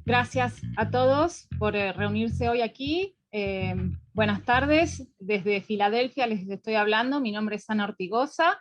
Gracias a todos por reunirse hoy aquí. Buenas tardes, desde Filadelfia les estoy hablando. Mi nombre es Ana Ortigosa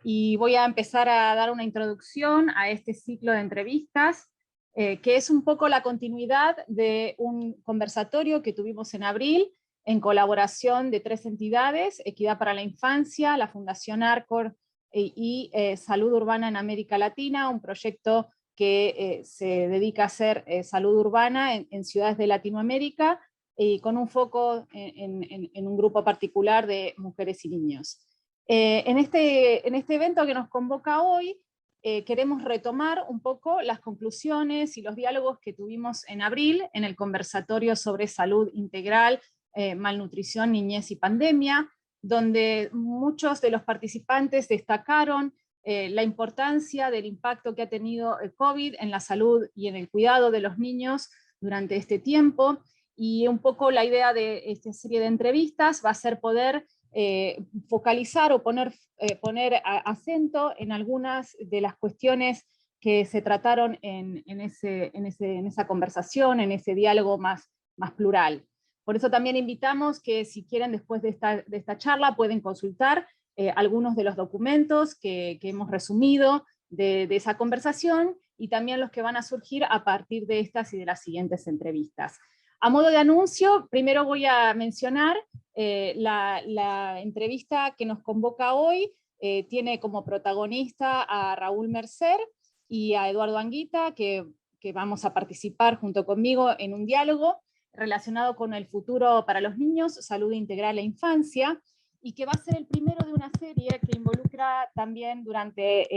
y voy a empezar a dar una introducción a este ciclo de entrevistas, que es un poco la continuidad de un conversatorio que tuvimos en abril en colaboración de 3 entidades: Equidad para la Infancia, la Fundación Arcor y Salud Urbana en América Latina, un proyecto que se dedica a hacer salud urbana en ciudades de Latinoamérica y con un foco en un grupo particular de mujeres y niños. En este evento que nos convoca hoy, queremos retomar un poco las conclusiones y los diálogos que tuvimos en abril en el conversatorio sobre salud integral, malnutrición, niñez y pandemia, donde muchos de los participantes destacaron la importancia del impacto que ha tenido el COVID en la salud y en el cuidado de los niños durante este tiempo. Y un poco la idea de esta serie de entrevistas va a ser poder focalizar o poner acento en algunas de las cuestiones que se trataron en esa conversación, en ese diálogo más plural. Por eso también invitamos que, si quieren, después de esta charla pueden consultar algunos de los documentos que hemos resumido de esa conversación, y también los que van a surgir a partir de estas y de las siguientes entrevistas. A modo de anuncio, primero voy a mencionar la entrevista que nos convoca hoy. Tiene como protagonista a Raúl Mercer y a Eduardo Anguita, que vamos a participar junto conmigo en un diálogo relacionado con el futuro para los niños, salud integral e infancia, y que va a ser el primero de una serie que involucra también durante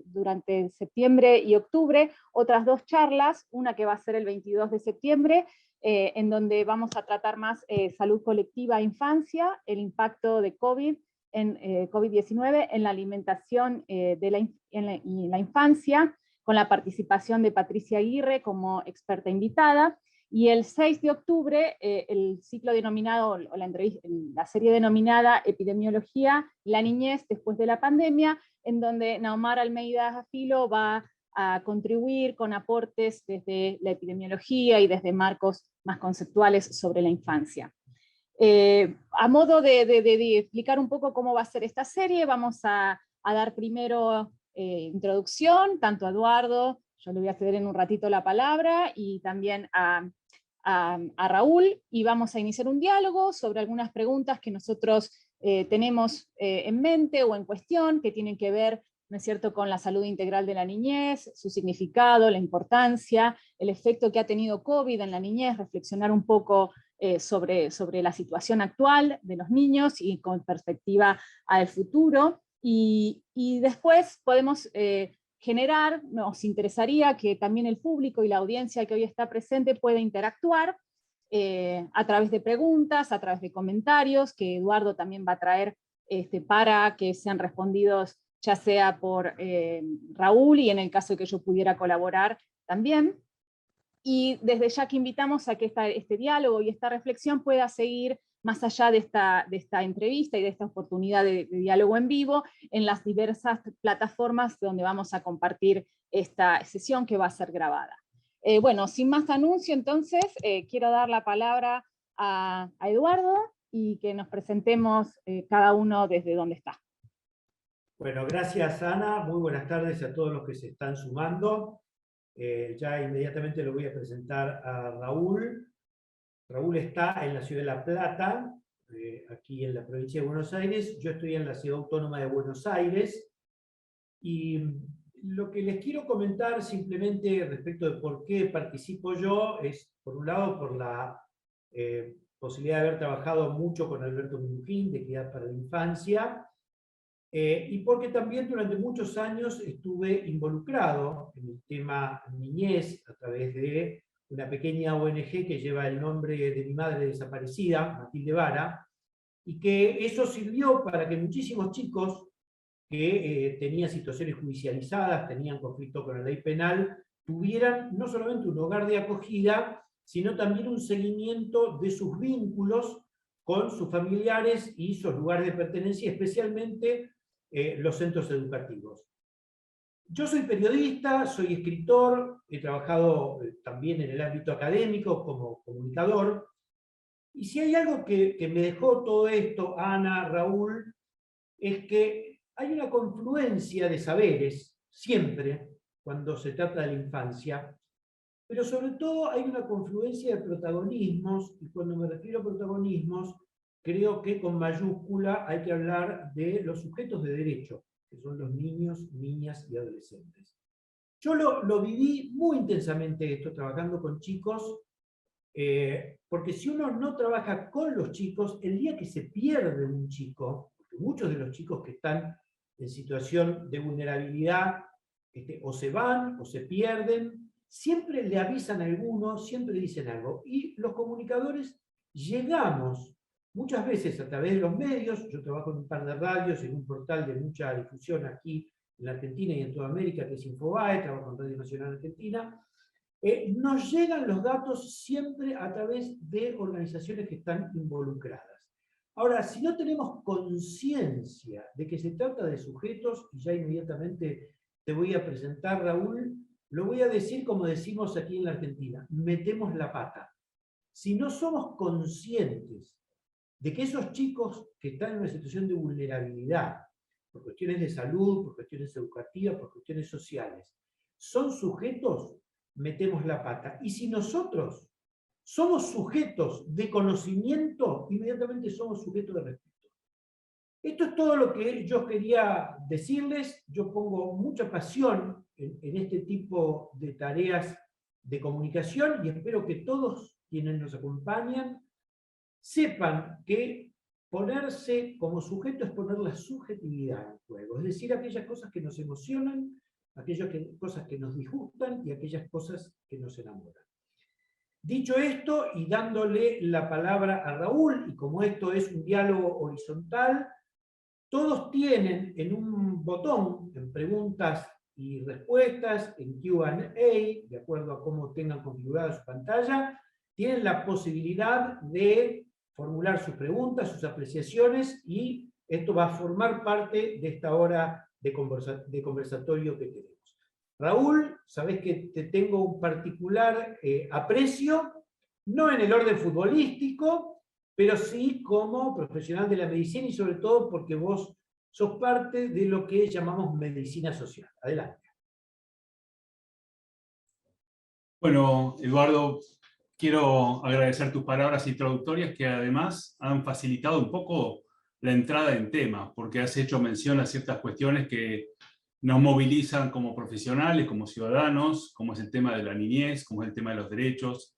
durante septiembre y octubre otras 2 charlas, una que va a ser el 22 de septiembre, en donde vamos a tratar más salud colectiva e infancia, el impacto de COVID-19 en la alimentación en la infancia, con la participación de Patricia Aguirre como experta invitada. Y el 6 de octubre, el ciclo denominado, o la serie denominada Epidemiología, la niñez después de la pandemia, en donde Naomar Almeida Filo va a contribuir con aportes desde la epidemiología y desde marcos más conceptuales sobre la infancia. A modo de explicar un poco cómo va a ser esta serie, vamos a dar primero introducción, tanto a Eduardo, yo le voy a ceder en un ratito la palabra, y también a Raúl, y vamos a iniciar un diálogo sobre algunas preguntas que nosotros tenemos en mente o en cuestión, que tienen que ver, ¿no es cierto?, con la salud integral de la niñez, su significado, la importancia, el efecto que ha tenido COVID en la niñez, reflexionar un poco sobre la situación actual de los niños y con perspectiva al futuro. Y después podemos generar, nos interesaría que también el público y la audiencia que hoy está presente pueda interactuar a través de preguntas, a través de comentarios, que Eduardo también va a traer para que sean respondidos ya sea por Raúl, y en el caso de que yo pudiera colaborar también. Y desde ya que invitamos a que este diálogo y esta reflexión pueda seguir más allá de esta entrevista y de esta oportunidad de diálogo en vivo en las diversas plataformas donde vamos a compartir esta sesión, que va a ser grabada. Bueno, sin más anuncio, entonces, quiero dar la palabra a Eduardo y que nos presentemos cada uno desde donde está. Bueno, gracias Ana, muy buenas tardes a todos los que se están sumando. Ya inmediatamente lo voy a presentar a Raúl. Raúl está en la ciudad de La Plata, aquí en la provincia de Buenos Aires. Yo estoy en la ciudad autónoma de Buenos Aires. Y lo que les quiero comentar simplemente respecto de por qué participo yo es, por un lado, por la posibilidad de haber trabajado mucho con Alberto Minujín, de Equidad para la Infancia, y porque también durante muchos años estuve involucrado en el tema niñez a través de una pequeña ONG que lleva el nombre de mi madre desaparecida, Matilde Vara, y que eso sirvió para que muchísimos chicos que tenían situaciones judicializadas, tenían conflicto con la ley penal, tuvieran no solamente un hogar de acogida, sino también un seguimiento de sus vínculos con sus familiares y sus lugares de pertenencia, especialmente los centros educativos. Yo soy periodista, soy escritor, he trabajado también en el ámbito académico como comunicador, y si hay algo que me dejó todo esto, Ana, Raúl, es que hay una confluencia de saberes, siempre, cuando se trata de la infancia, pero sobre todo hay una confluencia de protagonismos, y cuando me refiero a protagonismos, creo que con mayúscula hay que hablar de los sujetos de derecho, que son los niños, niñas y adolescentes. Yo lo viví muy intensamente esto, trabajando con chicos, porque si uno no trabaja con los chicos, el día que se pierde un chico, porque muchos de los chicos que están en situación de vulnerabilidad o se van o se pierden, siempre le avisan a alguno, siempre dicen algo. Y los comunicadores llegamos muchas veces a través de los medios. Yo trabajo en un par de radios, en un portal de mucha difusión aquí en la Argentina y en toda América, que es Infobae, trabajo en Radio Nacional Argentina. Nos llegan los datos siempre a través de organizaciones que están involucradas. Ahora, si no tenemos conciencia de que se trata de sujetos, y ya inmediatamente te voy a presentar, Raúl, lo voy a decir como decimos aquí en la Argentina, metemos la pata. Si no somos conscientes de que esos chicos que están en una situación de vulnerabilidad, por cuestiones de salud, por cuestiones educativas, por cuestiones sociales, son sujetos, metemos la pata. Y si nosotros somos sujetos de conocimiento, inmediatamente somos sujetos de respeto. Esto es todo lo que yo quería decirles. Yo pongo mucha pasión en este tipo de tareas de comunicación y espero que todos quienes nos acompañan sepan que ponerse como sujeto es poner la subjetividad en juego, es decir, aquellas cosas que nos emocionan, aquellas cosas que nos disgustan y aquellas cosas que nos enamoran. Dicho esto, y dándole la palabra a Raúl, y como esto es un diálogo horizontal, todos tienen en un botón, en preguntas y respuestas, en Q&A, de acuerdo a cómo tengan configurada su pantalla, tienen la posibilidad de formular sus preguntas, sus apreciaciones, y esto va a formar parte de esta hora de conversatorio que tenemos. Raúl, sabés que te tengo un particular aprecio, no en el orden futbolístico, pero sí como profesional de la medicina y sobre todo porque vos sos parte de lo que llamamos medicina social. Adelante. Bueno, Eduardo, quiero agradecer tus palabras introductorias que además han facilitado un poco la entrada en tema, porque has hecho mención a ciertas cuestiones que nos movilizan como profesionales, como ciudadanos, como es el tema de la niñez, como es el tema de los derechos,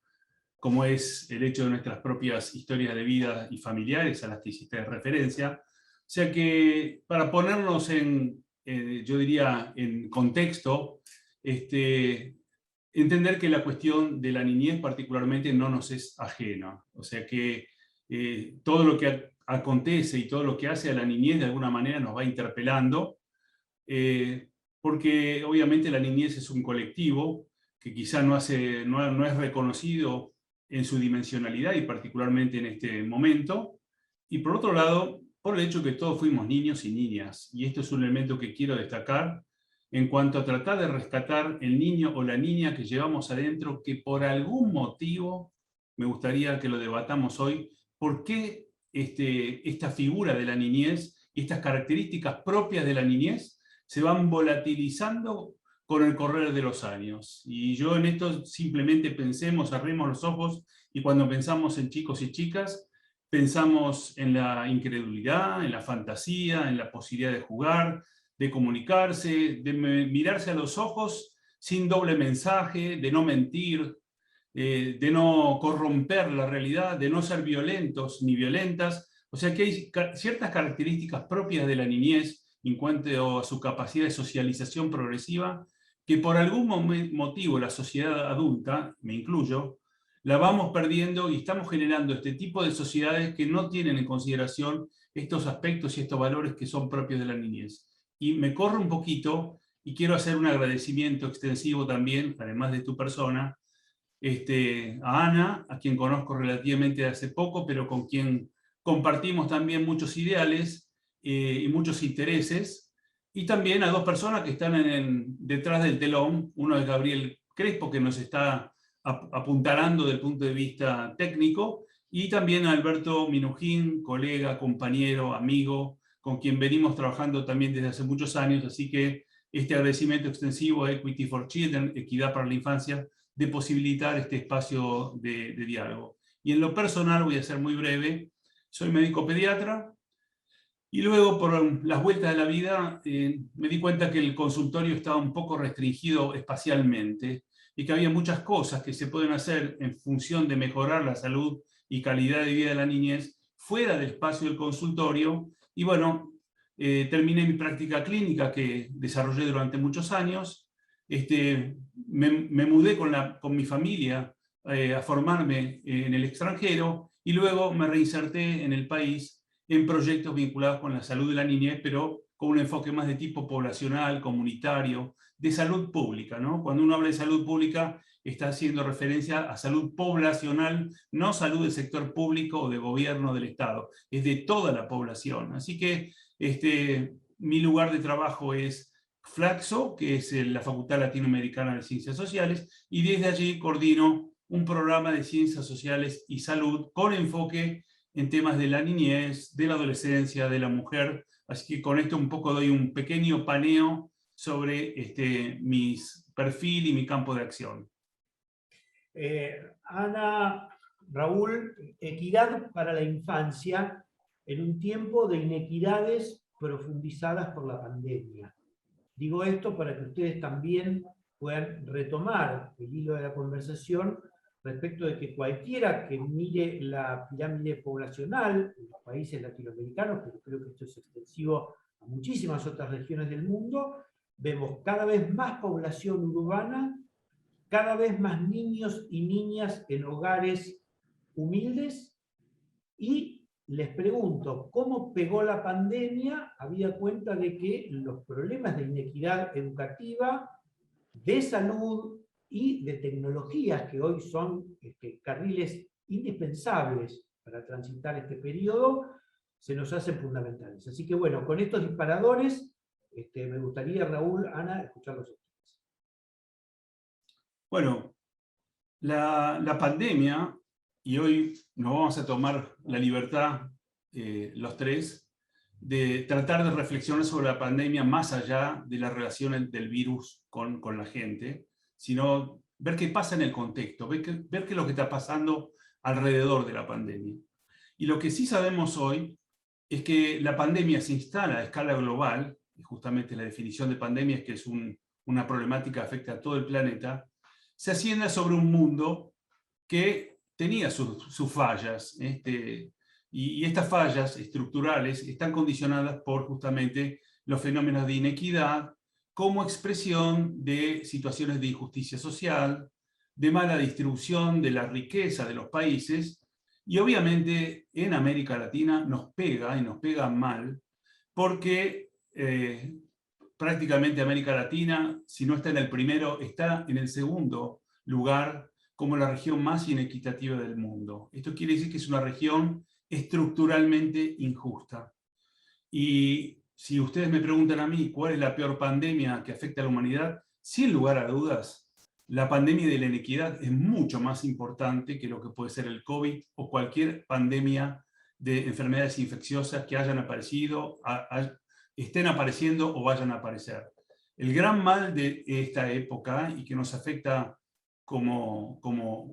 como es el hecho de nuestras propias historias de vida y familiares a las que hiciste referencia. O sea que para ponernos yo diría, en contexto, entender que la cuestión de la niñez particularmente no nos es ajena. O sea que todo lo que acontece y todo lo que hace a la niñez de alguna manera nos va interpelando, porque obviamente la niñez es un colectivo que quizá no es reconocido en su dimensionalidad y particularmente en este momento, y por otro lado, por el hecho que todos fuimos niños y niñas, y esto es un elemento que quiero destacar en cuanto a tratar de rescatar el niño o la niña que llevamos adentro, que por algún motivo, me gustaría que lo debatamos hoy, ¿por qué esta figura de la niñez y estas características propias de la niñez se van volatilizando con el correr de los años? Y yo en esto simplemente pensemos, abrimos los ojos, y cuando pensamos en chicos y chicas, pensamos en la incredulidad, en la fantasía, en la posibilidad de jugar, de comunicarse, de mirarse a los ojos sin doble mensaje, de no mentir, de no corromper la realidad, de no ser violentos ni violentas. O sea que hay ciertas características propias de la niñez en cuanto a su capacidad de socialización progresiva, que por algún motivo la sociedad adulta, me incluyo, la vamos perdiendo y estamos generando este tipo de sociedades que no tienen en consideración estos aspectos y estos valores que son propios de la niñez. Y me corro un poquito y quiero hacer un agradecimiento extensivo también, además de tu persona, a Ana, a quien conozco relativamente hace poco, pero con quien compartimos también muchos ideales y muchos intereses, y también a dos personas que están detrás del telón. Uno es Gabriel Crespo, que nos está apuntalando desde el punto de vista técnico, y también a Alberto Minujín, colega, compañero, amigo, con quien venimos trabajando también desde hace muchos años, así que este agradecimiento extensivo a Equity for Children, Equidad para la Infancia, de posibilitar este espacio de diálogo. Y en lo personal, voy a ser muy breve, soy médico pediatra, y luego, por las vueltas de la vida, me di cuenta que el consultorio estaba un poco restringido espacialmente y que había muchas cosas que se pueden hacer en función de mejorar la salud y calidad de vida de la niñez fuera del espacio del consultorio. Y bueno, terminé mi práctica clínica que desarrollé durante muchos años. Me mudé con mi familia a formarme en el extranjero y luego me reinserté en el país en proyectos vinculados con la salud de la niñez, pero con un enfoque más de tipo poblacional, comunitario, de salud pública, ¿no? Cuando uno habla de salud pública, está haciendo referencia a salud poblacional, no salud del sector público o de gobierno del Estado, es de toda la población. Así que mi lugar de trabajo es FLACSO, que es la Facultad Latinoamericana de Ciencias Sociales, y desde allí coordino un programa de ciencias sociales y salud con enfoque en temas de la niñez, de la adolescencia, de la mujer. Así que con esto un poco doy un pequeño paneo sobre mi perfil y mi campo de acción. Ana, Raúl, equidad para la infancia en un tiempo de inequidades profundizadas por la pandemia. Digo esto para que ustedes también puedan retomar el hilo de la conversación respecto de que cualquiera que mire la pirámide poblacional en los países latinoamericanos, pero creo que esto es extensivo a muchísimas otras regiones del mundo, vemos cada vez más población urbana, cada vez más niños y niñas en hogares humildes, y les pregunto, ¿cómo pegó la pandemia habida cuenta de que los problemas de inequidad educativa, de salud y de tecnologías que hoy son carriles indispensables para transitar este periodo, se nos hacen fundamentales? Así que bueno, con estos disparadores, me gustaría, Raúl, Ana, escucharlos a ustedes. Bueno, la pandemia, y hoy nos vamos a tomar la libertad, los tres, de tratar de reflexionar sobre la pandemia más allá de la relación del virus con la gente, sino ver qué pasa en el contexto, ver qué es lo que está pasando alrededor de la pandemia. Y lo que sí sabemos hoy es que la pandemia se instala a escala global, y justamente la definición de pandemia es que es una problemática que afecta a todo el planeta, se asienta sobre un mundo que tenía sus fallas, y estas fallas estructurales están condicionadas por justamente los fenómenos de inequidad como expresión de situaciones de injusticia social, de mala distribución de la riqueza de los países, y obviamente en América Latina nos pega, y nos pega mal, porque prácticamente América Latina, si no está en el primero, está en el segundo lugar como la región más inequitativa del mundo. Esto quiere decir que es una región estructuralmente injusta. Y si ustedes me preguntan a mí cuál es la peor pandemia que afecta a la humanidad, sin lugar a dudas, la pandemia de la inequidad es mucho más importante que lo que puede ser el COVID o cualquier pandemia de enfermedades infecciosas que hayan aparecido, estén apareciendo o vayan a aparecer. El gran mal de esta época y que nos afecta como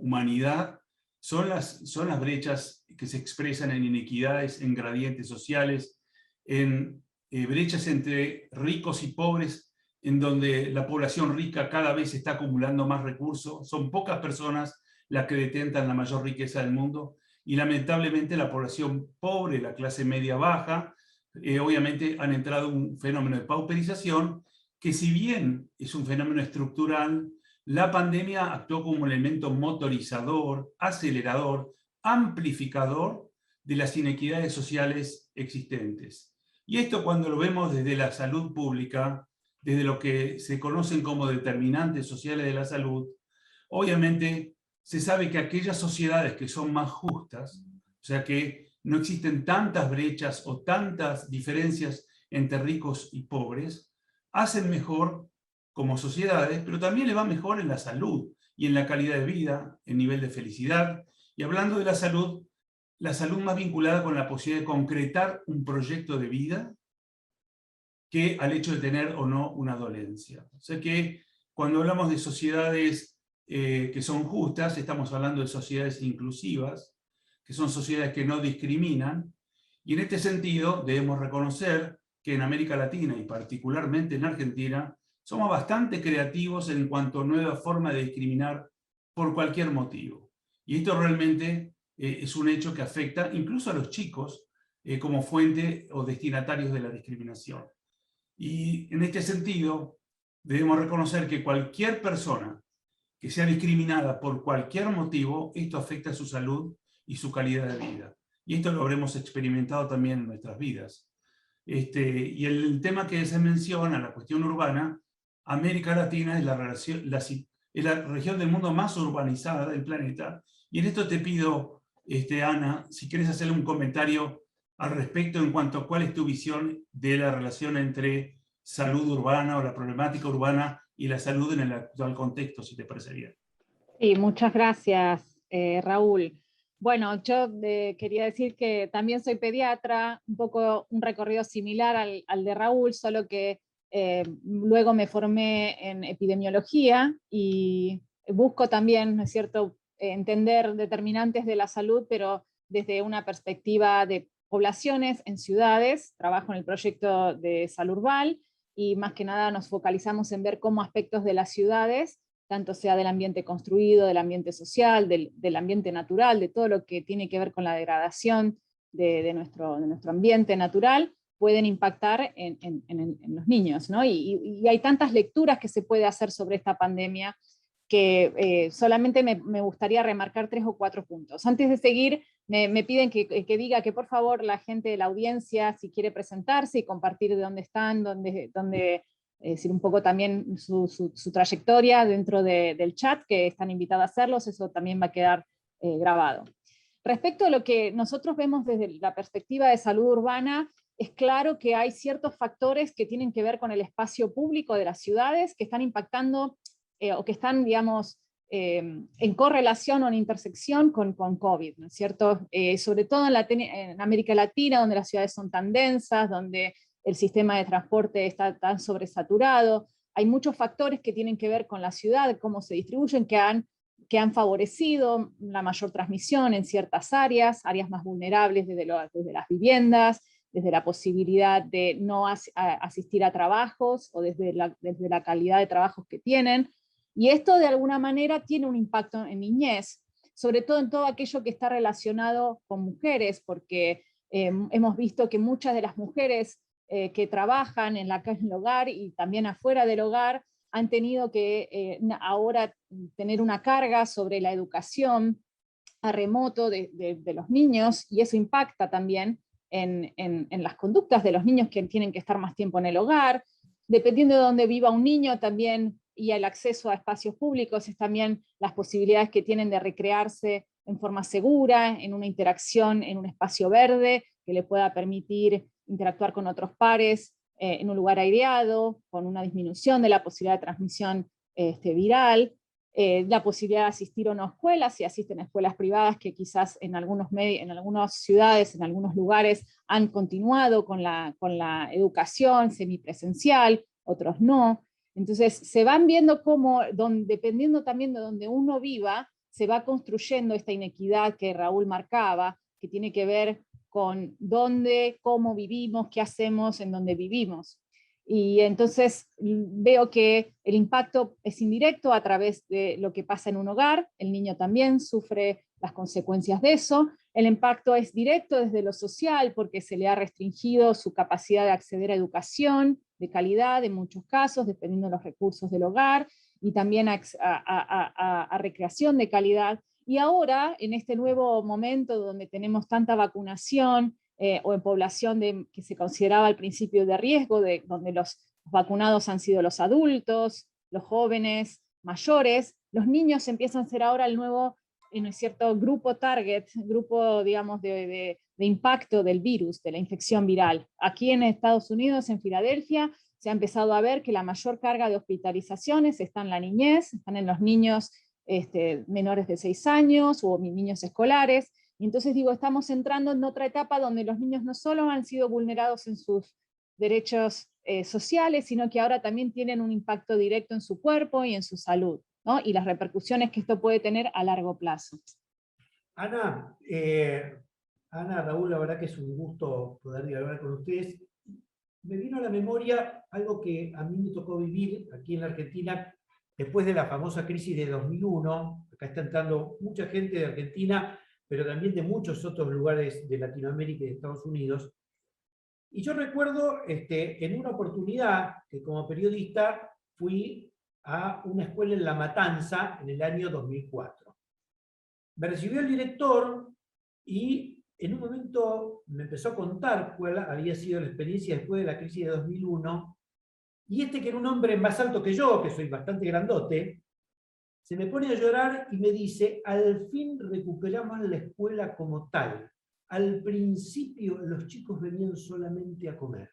humanidad son las brechas que se expresan en inequidades, en gradientes sociales, en brechas entre ricos y pobres, en donde la población rica cada vez está acumulando más recursos. Son pocas personas las que detentan la mayor riqueza del mundo, y lamentablemente la población pobre, la clase media baja, obviamente han entrado en un fenómeno de pauperización que, si bien es un fenómeno estructural, la pandemia actuó como un elemento motorizador, acelerador, amplificador de las inequidades sociales existentes. Y esto, cuando lo vemos desde la salud pública, desde lo que se conocen como determinantes sociales de la salud, obviamente se sabe que aquellas sociedades que son más justas, o sea que no existen tantas brechas o tantas diferencias entre ricos y pobres, hacen mejor como sociedades, pero también le va mejor en la salud y en la calidad de vida, en nivel de felicidad. Y hablando de la salud más vinculada con la posibilidad de concretar un proyecto de vida que al hecho de tener o no una dolencia. O sea que cuando hablamos de sociedades que son justas, estamos hablando de sociedades inclusivas, que son sociedades que no discriminan, y en este sentido debemos reconocer que en América Latina y particularmente en Argentina somos bastante creativos en cuanto a nueva forma de discriminar por cualquier motivo. Y esto realmente es un hecho que afecta incluso a los chicos como fuente o destinatarios de la discriminación. Y en este sentido debemos reconocer que cualquier persona que sea discriminada por cualquier motivo, esto afecta a su salud y su calidad de vida. Y esto lo habremos experimentado también en nuestras vidas. Y el tema que se menciona, la cuestión urbana, América Latina es la región del mundo más urbanizada del planeta. Y en esto te pido, Ana, si quieres hacerle un comentario al respecto en cuanto a cuál es tu visión de la relación entre salud urbana o la problemática urbana y la salud en el actual contexto, si te parece bien. Sí, muchas gracias, Raúl. Bueno, yo quería decir que también soy pediatra, un poco un recorrido similar al de Raúl, solo que luego me formé en epidemiología y busco también, ¿no es cierto?, entender determinantes de la salud, pero desde una perspectiva de poblaciones en ciudades. Trabajo en el proyecto de Salurval y más que nada nos focalizamos en ver cómo aspectos de las ciudades, tanto sea del ambiente construido, del ambiente social, del ambiente natural, de todo lo que tiene que ver con la degradación de nuestro ambiente natural, pueden impactar en los niños, ¿no? Y hay tantas lecturas que se puede hacer sobre esta pandemia que solamente me gustaría remarcar 3 o 4 puntos. Antes de seguir, me piden que diga que por favor la gente de la audiencia, si quiere presentarse y compartir de dónde están, decir un poco también su trayectoria dentro del chat, que están invitados a hacerlos, eso también va a quedar grabado. Respecto a lo que nosotros vemos desde la perspectiva de salud urbana, es claro que hay ciertos factores que tienen que ver con el espacio público de las ciudades que están impactando o que están, digamos, en correlación o en intersección con COVID, ¿no es cierto? Sobre todo en América Latina, donde las ciudades son tan densas, donde el sistema de transporte está tan sobresaturado, hay muchos factores que tienen que ver con la ciudad, cómo se distribuyen, que han favorecido la mayor transmisión en ciertas áreas más vulnerables desde las viviendas, desde la posibilidad de no asistir a trabajos o desde la calidad de trabajos que tienen. Y esto de alguna manera tiene un impacto en niñez, sobre todo en todo aquello que está relacionado con mujeres, porque hemos visto que muchas de las mujeres que trabajan en el hogar y también afuera del hogar han tenido que ahora tener una carga sobre la educación a remoto de los niños, y eso impacta también en las conductas de los niños que tienen que estar más tiempo en el hogar. Dependiendo de dónde viva un niño también, y el acceso a espacios públicos, es también las posibilidades que tienen de recrearse en forma segura, en una interacción en un espacio verde que le pueda permitir interactuar con otros pares en un lugar aireado, con una disminución de la posibilidad de transmisión viral, la posibilidad de asistir a una escuela, si asisten a escuelas privadas que quizás en algunas ciudades, en algunos lugares han continuado con la educación semipresencial, otros no. Entonces se van viendo cómo, dependiendo también de donde uno viva, se va construyendo esta inequidad que Raúl marcaba, que tiene que ver con dónde, cómo vivimos, qué hacemos en donde vivimos. Y entonces veo que el impacto es indirecto a través de lo que pasa en un hogar, el niño también sufre las consecuencias de eso, el impacto es directo desde lo social porque se le ha restringido su capacidad de acceder a educación de calidad en muchos casos, dependiendo de los recursos del hogar, y también a recreación de calidad. Y ahora, en este nuevo momento donde tenemos tanta vacunación, o en población que se consideraba al principio de riesgo, donde los vacunados han sido los adultos, los jóvenes, mayores, los niños empiezan a ser ahora el nuevo, ¿no es cierto?, grupo target, grupo, digamos, de impacto del virus, de la infección viral. Aquí en Estados Unidos, en Filadelfia, se ha empezado a ver que la mayor carga de hospitalizaciones está en la niñez, están en los niños menores de 6 años o niños escolares. Y entonces digo, estamos entrando en otra etapa donde los niños no solo han sido vulnerados en sus derechos sociales, sino que ahora también tienen un impacto directo en su cuerpo y en su salud, ¿no? Y las repercusiones que esto puede tener a largo plazo. Ana, Raúl, la verdad que es un gusto poder dialogar con ustedes. Me vino a la memoria algo que a mí me tocó vivir aquí en la Argentina después de la famosa crisis de 2001. Acá está entrando mucha gente de Argentina, pero también de muchos otros lugares de Latinoamérica y de Estados Unidos. Y yo recuerdo en una oportunidad que como periodista fui a una escuela en La Matanza en el año 2004. Me recibió el director y en un momento me empezó a contar cuál había sido la experiencia después de la crisis de 2001, y que era un hombre más alto que yo, que soy bastante grandote, se me pone a llorar y me dice: al fin recuperamos la escuela como tal. Al principio los chicos venían solamente a comer.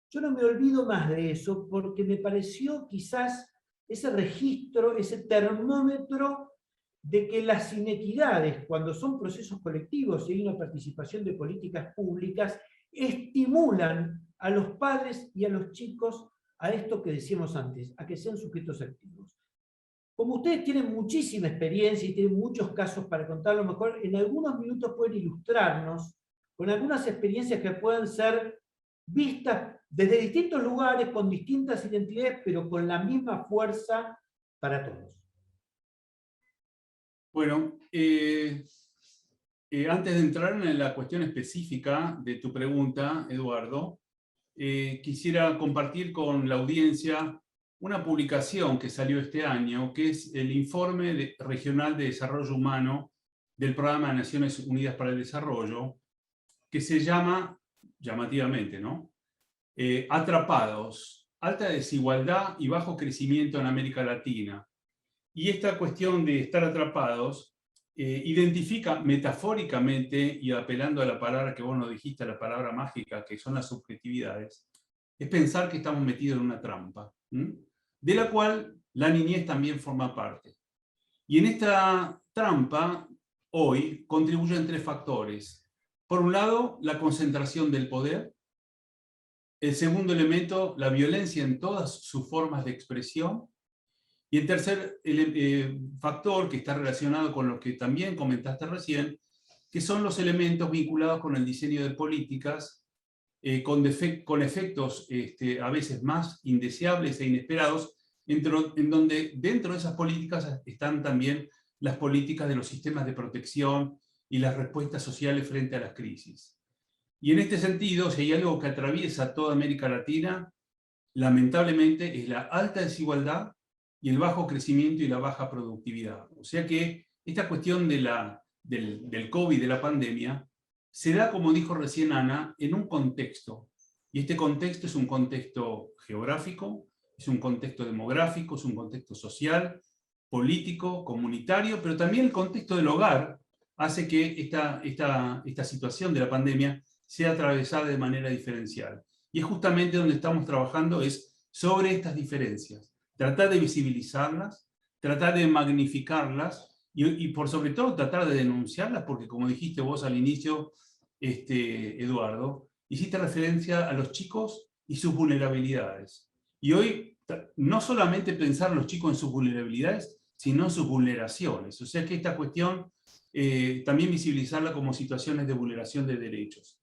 Yo no me olvido más de eso porque me pareció quizás ese registro, ese termómetro de que las inequidades, cuando son procesos colectivos y hay una participación de políticas públicas, estimulan a los padres y a los chicos a esto que decíamos antes, a que sean sujetos activos. Como ustedes tienen muchísima experiencia y tienen muchos casos para contarlo mejor, en algunos minutos pueden ilustrarnos con algunas experiencias que puedan ser vistas desde distintos lugares, con distintas identidades, pero con la misma fuerza para todos. Bueno, antes de entrar en la cuestión específica de tu pregunta, Eduardo, quisiera compartir con la audiencia una publicación que salió este año, que es el Informe Regional de Desarrollo Humano del Programa de Naciones Unidas para el Desarrollo, que se llama, llamativamente, ¿no? Atrapados, alta desigualdad y bajo crecimiento en América Latina. Y esta cuestión de estar atrapados identifica metafóricamente, y apelando a la palabra que vos nos dijiste, la palabra mágica, que son las subjetividades, es pensar que estamos metidos en una trampa, de la cual la niñez también forma parte. Y en esta trampa, hoy, contribuyen 3 factores. Por un lado, la concentración del poder. El segundo elemento, la violencia en todas sus formas de expresión. Y el tercer factor, que está relacionado con lo que también comentaste recién, que son los elementos vinculados con el diseño de políticas, con efectos a veces más indeseables e inesperados, en donde dentro de esas políticas están también las políticas de los sistemas de protección y las respuestas sociales frente a las crisis. Y en este sentido, si hay algo que atraviesa toda América Latina, lamentablemente es la alta desigualdad y el bajo crecimiento y la baja productividad. O sea que esta cuestión del COVID, de la pandemia, se da, como dijo recién Ana, en un contexto. Y este contexto es un contexto geográfico, es un contexto demográfico, es un contexto social, político, comunitario, pero también el contexto del hogar hace que esta situación de la pandemia sea atravesada de manera diferencial. Y es justamente donde estamos trabajando, es sobre estas diferencias. Tratar de visibilizarlas, tratar de magnificarlas y por sobre todo tratar de denunciarlas, porque como dijiste vos al inicio, Eduardo, hiciste referencia a los chicos y sus vulnerabilidades. Y hoy no solamente pensar en los chicos en sus vulnerabilidades, sino en sus vulneraciones. O sea que esta cuestión también visibilizarla como situaciones de vulneración de derechos.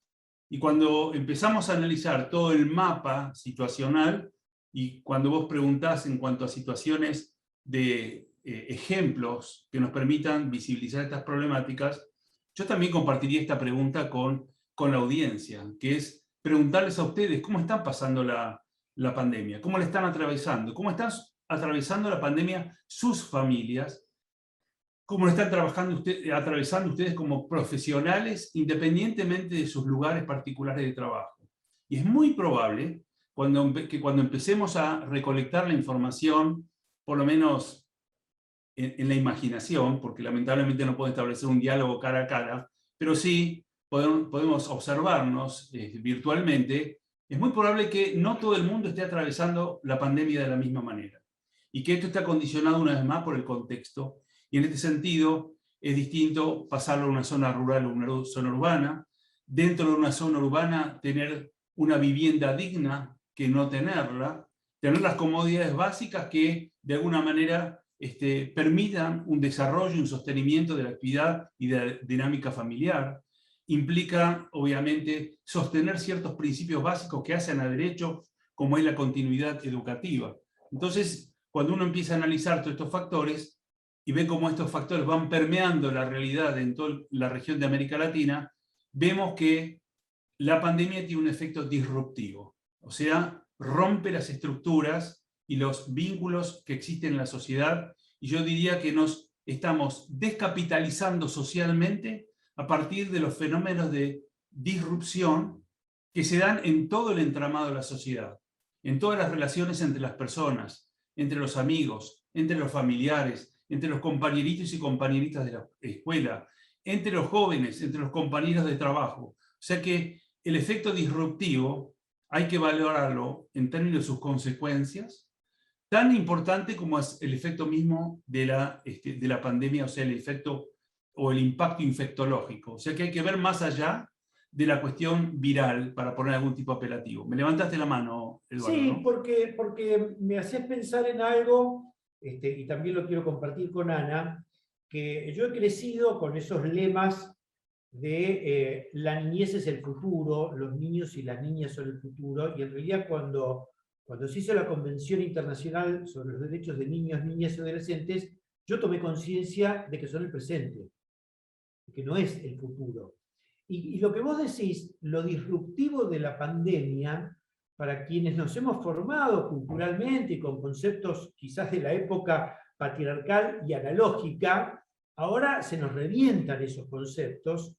Y cuando empezamos a analizar todo el mapa situacional, y cuando vos preguntás en cuanto a situaciones de ejemplos que nos permitan visibilizar estas problemáticas, yo también compartiría esta pregunta con la audiencia, que es preguntarles a ustedes cómo están pasando la pandemia, cómo la están atravesando, cómo están atravesando la pandemia sus familias, cómo lo están atravesando ustedes como profesionales, independientemente de sus lugares particulares de trabajo. Y es muy probable que cuando empecemos a recolectar la información, por lo menos en la imaginación, porque lamentablemente no puedo establecer un diálogo cara a cara, pero sí podemos observarnos virtualmente, es muy probable que no todo el mundo esté atravesando la pandemia de la misma manera, y que esto está condicionado una vez más por el contexto, y en este sentido es distinto pasarlo a una zona rural o una zona urbana, dentro de una zona urbana tener una vivienda digna que no tenerla, tener las comodidades básicas que de alguna manera permitan un desarrollo y un sostenimiento de la actividad y de la dinámica familiar. Implica, obviamente, sostener ciertos principios básicos que hacen a derecho, como es la continuidad educativa. Entonces, cuando uno empieza a analizar todos estos factores y ve cómo estos factores van permeando la realidad en toda la región de América Latina, vemos que la pandemia tiene un efecto disruptivo, o sea, rompe las estructuras y los vínculos que existen en la sociedad, y yo diría que nos estamos descapitalizando socialmente a partir de los fenómenos de disrupción que se dan en todo el entramado de la sociedad, en todas las relaciones entre las personas, entre los amigos, entre los familiares, entre los compañeritos y compañeritas de la escuela, entre los jóvenes, entre los compañeros de trabajo. O sea que el efecto disruptivo hay que valorarlo en términos de sus consecuencias, tan importante como es el efecto mismo de la pandemia, o sea, el efecto o el impacto infectológico. O sea que hay que ver más allá de la cuestión viral para poner algún tipo apelativo. Me levantaste la mano, Eduardo, Sí, ¿no? porque me haces pensar en algo, y también lo quiero compartir con Ana, que yo he crecido con esos lemas de la niñez es el futuro, los niños y las niñas son el futuro, y en realidad cuando se hizo la Convención Internacional sobre los Derechos de Niños, Niñas y Adolescentes, yo tomé conciencia de que son el presente, que no es el futuro. Y lo que vos decís, lo disruptivo de la pandemia, para quienes nos hemos formado culturalmente y con conceptos quizás de la época patriarcal y analógica, ahora se nos revientan esos conceptos,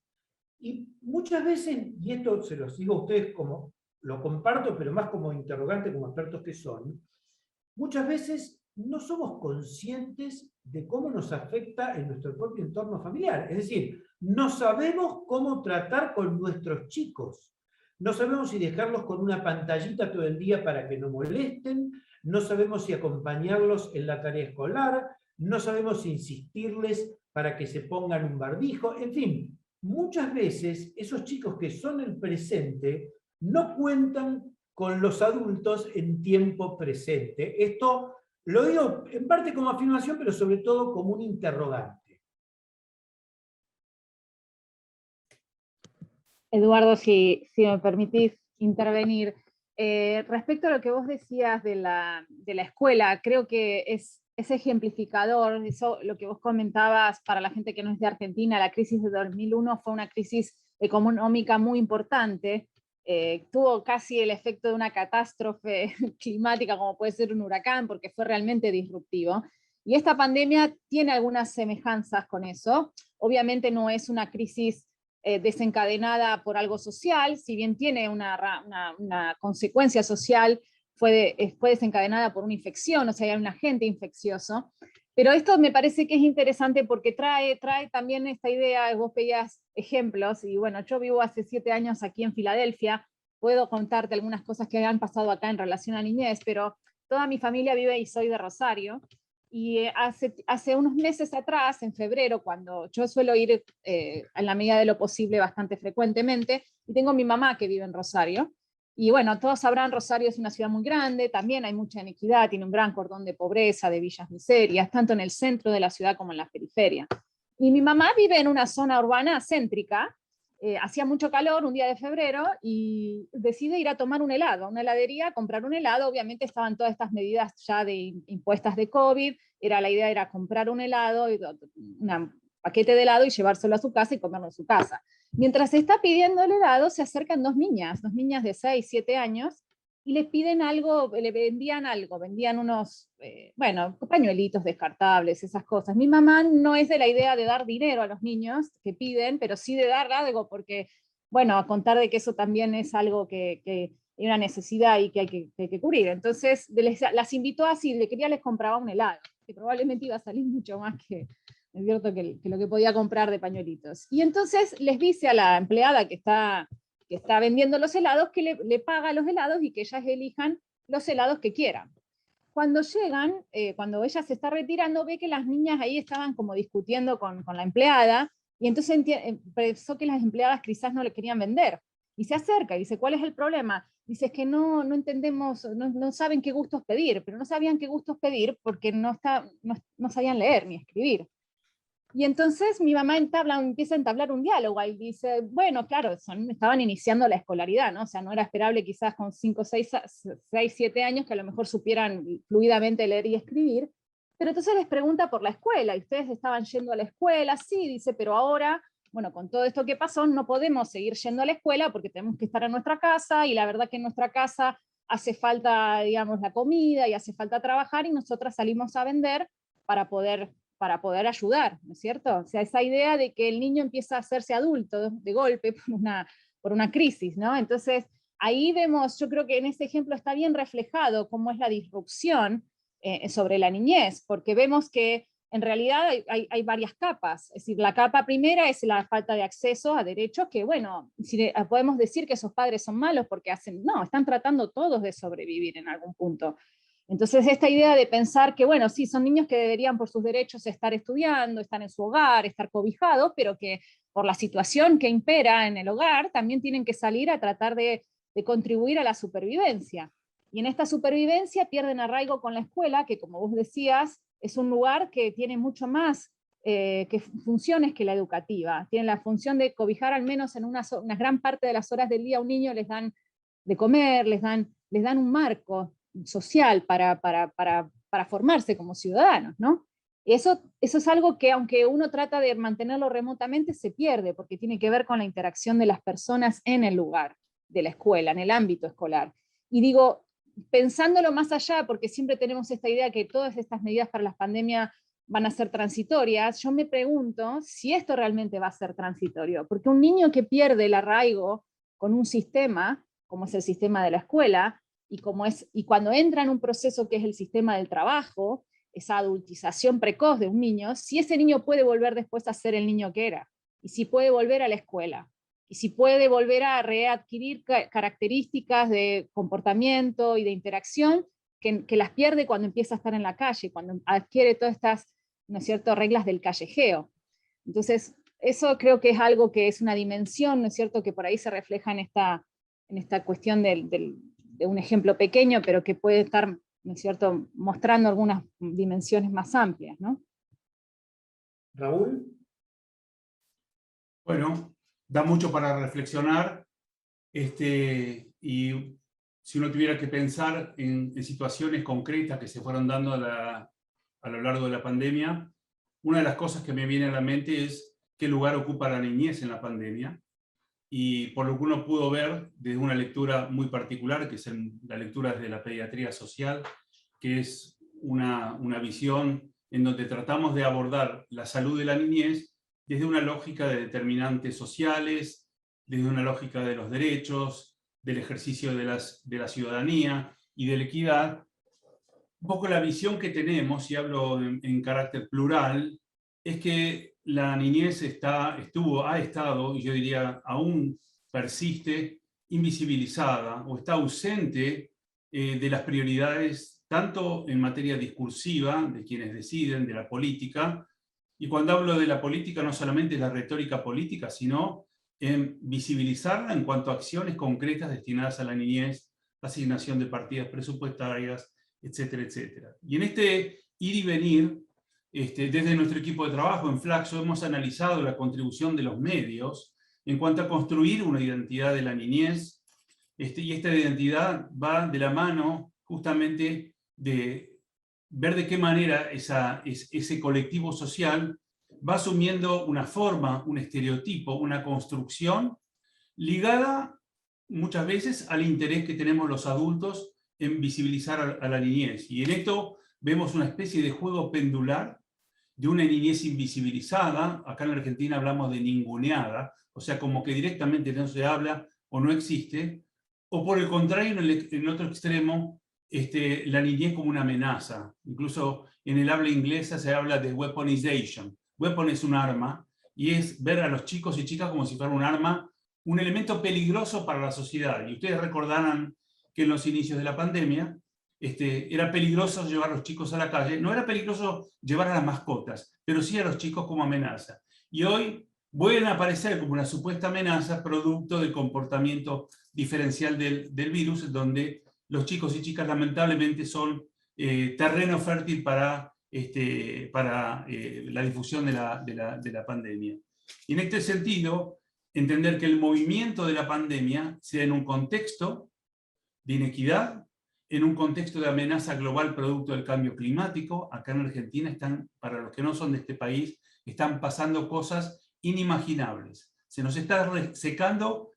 y muchas veces, y esto se los digo a ustedes como, lo comparto, pero más como interrogante, como expertos que son, muchas veces no somos conscientes de cómo nos afecta en nuestro propio entorno familiar. Es decir, no sabemos cómo tratar con nuestros chicos. No sabemos si dejarlos con una pantallita todo el día para que no molesten, no sabemos si acompañarlos en la tarea escolar, no sabemos si insistirles para que se pongan un barbijo, en fin, muchas veces esos chicos que son el presente no cuentan con los adultos en tiempo presente. Esto lo digo en parte como afirmación, pero sobre todo como un interrogante. Eduardo, si me permitís intervenir, respecto a lo que vos decías de la escuela, creo que es ejemplificador, eso lo que vos comentabas para la gente que no es de Argentina, la crisis de 2001 fue una crisis económica muy importante, tuvo casi el efecto de una catástrofe climática como puede ser un huracán, porque fue realmente disruptivo, y esta pandemia tiene algunas semejanzas con eso. Obviamente no es una crisis desencadenada por algo social, si bien tiene una consecuencia social, fue desencadenada por una infección, o sea, hay un agente infeccioso. Pero esto me parece que es interesante porque trae también esta idea, vos pedías ejemplos, y bueno, yo vivo hace 7 años aquí en Filadelfia, puedo contarte algunas cosas que han pasado acá en relación a niñez, pero toda mi familia vive y soy de Rosario, y hace unos meses atrás, en febrero, cuando yo suelo ir en la medida de lo posible bastante frecuentemente, y tengo mi mamá que vive en Rosario, y bueno, todos sabrán, Rosario es una ciudad muy grande, también hay mucha inequidad, tiene un gran cordón de pobreza, de villas miserias, tanto en el centro de la ciudad como en la periferia. Y mi mamá vive en una zona urbana céntrica, hacía mucho calor un día de febrero y decide ir a tomar un helado, a una heladería, a comprar un helado. Obviamente estaban todas estas medidas ya de impuestas de COVID, la idea era comprar un helado, un paquete de helado y llevárselo a su casa y comerlo en su casa. Mientras está pidiendo el helado, se acercan dos niñas de 6, 7 años, y les piden algo, le vendían algo, vendían unos, pañuelitos descartables, esas cosas. Mi mamá no es de la idea de dar dinero a los niños que piden, pero sí de dar algo, porque, bueno, a contar de que eso también es algo que hay una necesidad y que hay que cubrir. Entonces las invitó así, les compraba un helado, que probablemente iba a salir mucho más que, es cierto, que lo que podía comprar de pañuelitos. Y entonces les dice a la empleada que que está vendiendo los helados, que le paga los helados y que ellas elijan los helados que quieran. Cuando llegan, cuando ella se está retirando, ve que las niñas ahí estaban como discutiendo con la empleada, y entonces pensó que las empleadas quizás no le querían vender. Y se acerca y dice, ¿cuál es el problema? Dice, es que no entendemos, no saben qué gustos pedir, pero no sabían qué gustos pedir porque no sabían leer ni escribir. Y entonces mi mamá empieza a entablar un diálogo y dice, bueno, claro, estaban iniciando la escolaridad, ¿no? O sea, no era esperable quizás con 5, 6, 7 años que a lo mejor supieran fluidamente leer y escribir, pero entonces les pregunta por la escuela, y ustedes estaban yendo a la escuela, sí, dice, pero ahora, bueno, con todo esto que pasó, no podemos seguir yendo a la escuela porque tenemos que estar en nuestra casa, y la verdad que en nuestra casa hace falta, digamos, la comida, y hace falta trabajar, y nosotras salimos a vender para poder ayudar, ¿no es cierto? O sea, esa idea de que el niño empieza a hacerse adulto de golpe por una crisis, ¿no? Entonces, ahí vemos, yo creo que en ese ejemplo está bien reflejado cómo es la disrupción sobre la niñez, porque vemos que en realidad hay varias capas. Es decir, la capa primera es la falta de acceso a derechos, que bueno, podemos decir que esos padres son malos porque están tratando todos de sobrevivir en algún punto. Entonces esta idea de pensar que, bueno, sí, son niños que deberían por sus derechos estar estudiando, estar en su hogar, estar cobijados, pero que por la situación que impera en el hogar también tienen que salir a tratar de contribuir a la supervivencia. Y en esta supervivencia pierden arraigo con la escuela, que como vos decías, es un lugar que tiene mucho más que funciones que la educativa. Tiene la función de cobijar al menos en una gran parte de las horas del día a un niño, les dan de comer, les dan un marco social para formarse como ciudadanos, ¿no? Eso es algo que, aunque uno trata de mantenerlo remotamente, se pierde, porque tiene que ver con la interacción de las personas en el lugar de la escuela, en el ámbito escolar. Y digo, pensándolo más allá, porque siempre tenemos esta idea que todas estas medidas para las pandemias van a ser transitorias, yo me pregunto si esto realmente va a ser transitorio, porque un niño que pierde el arraigo con un sistema, como es el sistema de la escuela, y cuando entra en un proceso que es el sistema del trabajo, esa adultización precoz de un niño, si ese niño puede volver después a ser el niño que era, y si puede volver a la escuela, y si puede volver a readquirir características de comportamiento y de interacción que las pierde cuando empieza a estar en la calle, cuando adquiere todas estas, ¿no es cierto?, reglas del callejeo. Entonces, eso creo que es algo que es una dimensión, ¿no es cierto?, que por ahí se refleja en esta cuestión de un ejemplo pequeño, pero que puede estar, ¿no es cierto?, mostrando algunas dimensiones más amplias, ¿no? Raúl. Bueno, da mucho para reflexionar, y si uno tuviera que pensar en situaciones concretas que se fueron dando a lo largo de la pandemia, una de las cosas que me viene a la mente es qué lugar ocupa la niñez en la pandemia, y por lo que uno pudo ver desde una lectura muy particular, que es la lectura desde la pediatría social, que es una visión en donde tratamos de abordar la salud de la niñez desde una lógica de determinantes sociales, desde una lógica de los derechos, del ejercicio de la ciudadanía y de la equidad. Un poco la visión que tenemos, y hablo en carácter plural, es que la niñez ha estado, y yo diría aún persiste, invisibilizada o está ausente de las prioridades, tanto en materia discursiva, de quienes deciden, de la política, y cuando hablo de la política no solamente es la retórica política, sino en visibilizarla en cuanto a acciones concretas destinadas a la niñez, asignación de partidas presupuestarias, etcétera, etcétera. Y en este ir y venir, desde nuestro equipo de trabajo en Flaxo hemos analizado la contribución de los medios en cuanto a construir una identidad de la niñez, y esta identidad va de la mano justamente de ver de qué manera ese colectivo social va asumiendo una forma, un estereotipo, una construcción ligada muchas veces al interés que tenemos los adultos en visibilizar a la niñez. Y en esto vemos una especie de juego pendular de una niñez invisibilizada. Acá en Argentina hablamos de ninguneada, o sea, como que directamente no se habla o no existe, o por el contrario, en otro extremo, la niñez como una amenaza. Incluso en el habla inglesa se habla de weaponization. Weapon es un arma, y es ver a los chicos y chicas como si fuera un arma un elemento peligroso para la sociedad. Y ustedes recordarán que en los inicios de la pandemia era peligroso llevar a los chicos a la calle. No era peligroso llevar a las mascotas, pero sí a los chicos como amenaza. Y hoy vuelven a aparecer como una supuesta amenaza producto del comportamiento diferencial del virus, donde los chicos y chicas lamentablemente son terreno fértil para la difusión de la pandemia. Y en este sentido, entender que el movimiento de la pandemia se da en un contexto de inequidad, en un contexto de amenaza global producto del cambio climático. Acá en Argentina están, para los que no son de este país, están pasando cosas inimaginables. Se nos está secando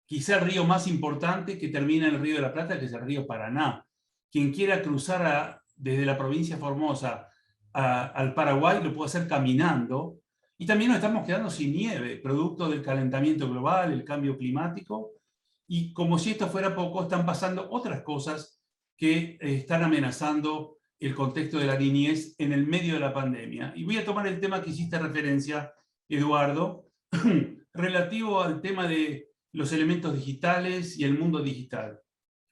quizá el río más importante que termina en el Río de la Plata, que es el río Paraná. Quien quiera cruzar desde la provincia de Formosa al Paraguay lo puede hacer caminando. Y también nos estamos quedando sin nieve, producto del calentamiento global, el cambio climático. Y como si esto fuera poco, están pasando otras cosas que están amenazando el contexto de la niñez en el medio de la pandemia. Y voy a tomar el tema que hiciste referencia, Eduardo, relativo al tema de los elementos digitales y el mundo digital.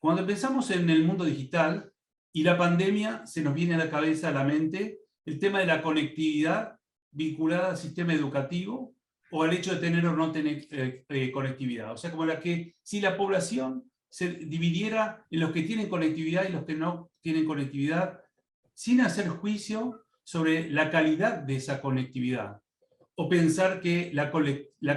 Cuando pensamos en el mundo digital y la pandemia, se nos viene a la cabeza, a la mente, el tema de la conectividad vinculada al sistema educativo o al hecho de tener o no tener conectividad. O sea, como que si la población se dividiera en los que tienen conectividad y los que no tienen conectividad, sin hacer juicio sobre la calidad de esa conectividad, o pensar que la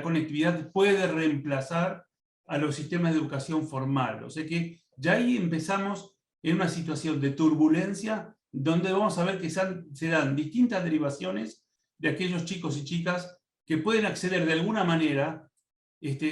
conectividad puede reemplazar a los sistemas de educación formal. O sea que ya ahí empezamos en una situación de turbulencia donde vamos a ver que se dan distintas derivaciones de aquellos chicos y chicas que pueden acceder de alguna manera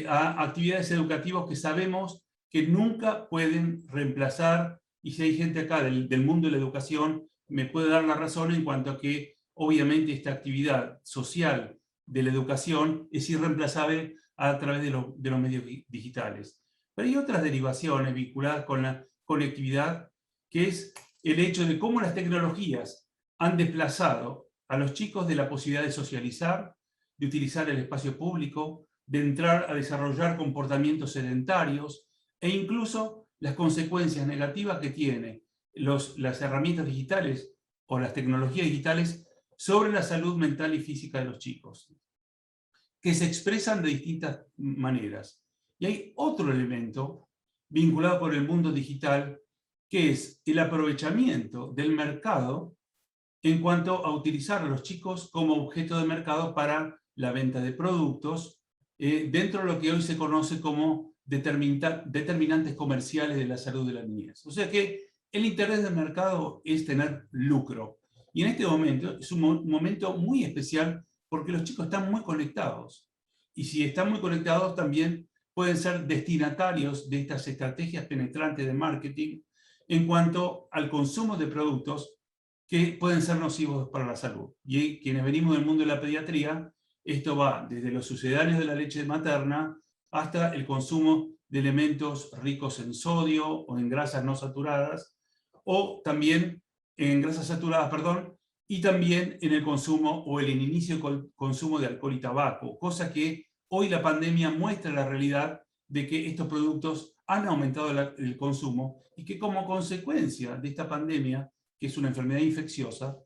a actividades educativas que sabemos que nunca pueden reemplazar, y si hay gente acá del mundo de la educación, me puede dar la razón en cuanto a que obviamente esta actividad social de la educación es irreemplazable a través de los medios digitales. Pero hay otras derivaciones vinculadas con la conectividad, que es el hecho de cómo las tecnologías han desplazado a los chicos de la posibilidad de socializar, de utilizar el espacio público, de entrar a desarrollar comportamientos sedentarios, e incluso las consecuencias negativas que tienen las herramientas digitales o las tecnologías digitales sobre la salud mental y física de los chicos, que se expresan de distintas maneras. Y hay otro elemento vinculado con el mundo digital, que es el aprovechamiento del mercado en cuanto a utilizar a los chicos como objeto de mercado para la venta de productos, dentro de lo que hoy se conoce como determinantes comerciales de la salud de la niñez. O sea que el interés del mercado es tener lucro. Y en este momento es un momento muy especial porque los chicos están muy conectados. Y si están muy conectados también pueden ser destinatarios de estas estrategias penetrantes de marketing en cuanto al consumo de productos que pueden ser nocivos para la salud. Y quienes venimos del mundo de la pediatría, esto va desde los sucedáneos de la leche materna hasta el consumo de elementos ricos en sodio o en grasas no saturadas, o también en grasas saturadas, perdón, y también en el consumo o el inicio del consumo de alcohol y tabaco, cosa que hoy la pandemia muestra la realidad de que estos productos han aumentado el consumo y que como consecuencia de esta pandemia, que es una enfermedad infecciosa,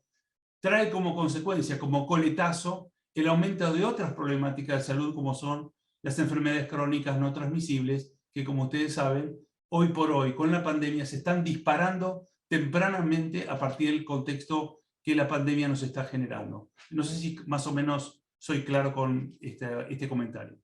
trae como consecuencia, como coletazo, el aumento de otras problemáticas de salud como son las enfermedades crónicas no transmisibles, que como ustedes saben, hoy por hoy con la pandemia se están disparando tempranamente a partir del contexto que la pandemia nos está generando. No sé si más o menos soy claro con este comentario.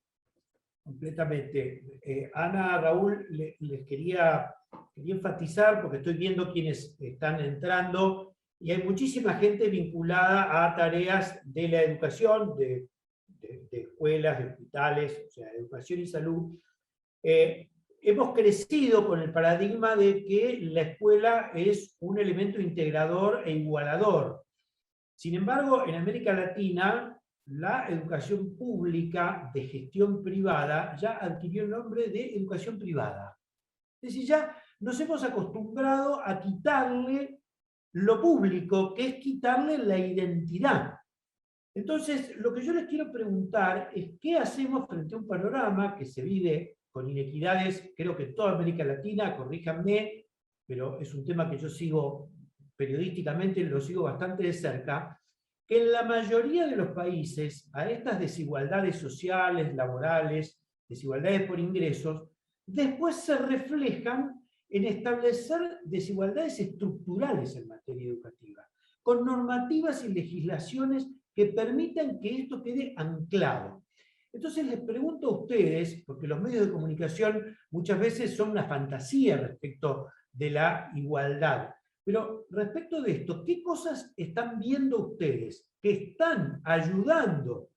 Completamente. Ana, Raúl, les quería enfatizar, porque estoy viendo quienes están entrando, y hay muchísima gente vinculada a tareas de la educación, de escuelas, de hospitales, o sea, educación y salud. Hemos crecido con el paradigma de que la escuela es un elemento integrador e igualador. Sin embargo, en América Latina, la educación pública de gestión privada ya adquirió el nombre de educación privada. Es decir, ya nos hemos acostumbrado a quitarle lo público, que es quitarle la identidad. Entonces, lo que yo les quiero preguntar es qué hacemos frente a un panorama que se vive con inequidades, creo que en toda América Latina, corríjanme, pero es un tema que yo sigo periodísticamente, lo sigo bastante de cerca, que en la mayoría de los países a estas desigualdades sociales, laborales, desigualdades por ingresos, después se reflejan en establecer desigualdades estructurales en materia educativa, con normativas y legislaciones que permitan que esto quede anclado. Entonces les pregunto a ustedes, porque los medios de comunicación muchas veces son una fantasía respecto de la igualdad, pero respecto de esto, ¿qué cosas están viendo ustedes que están ayudando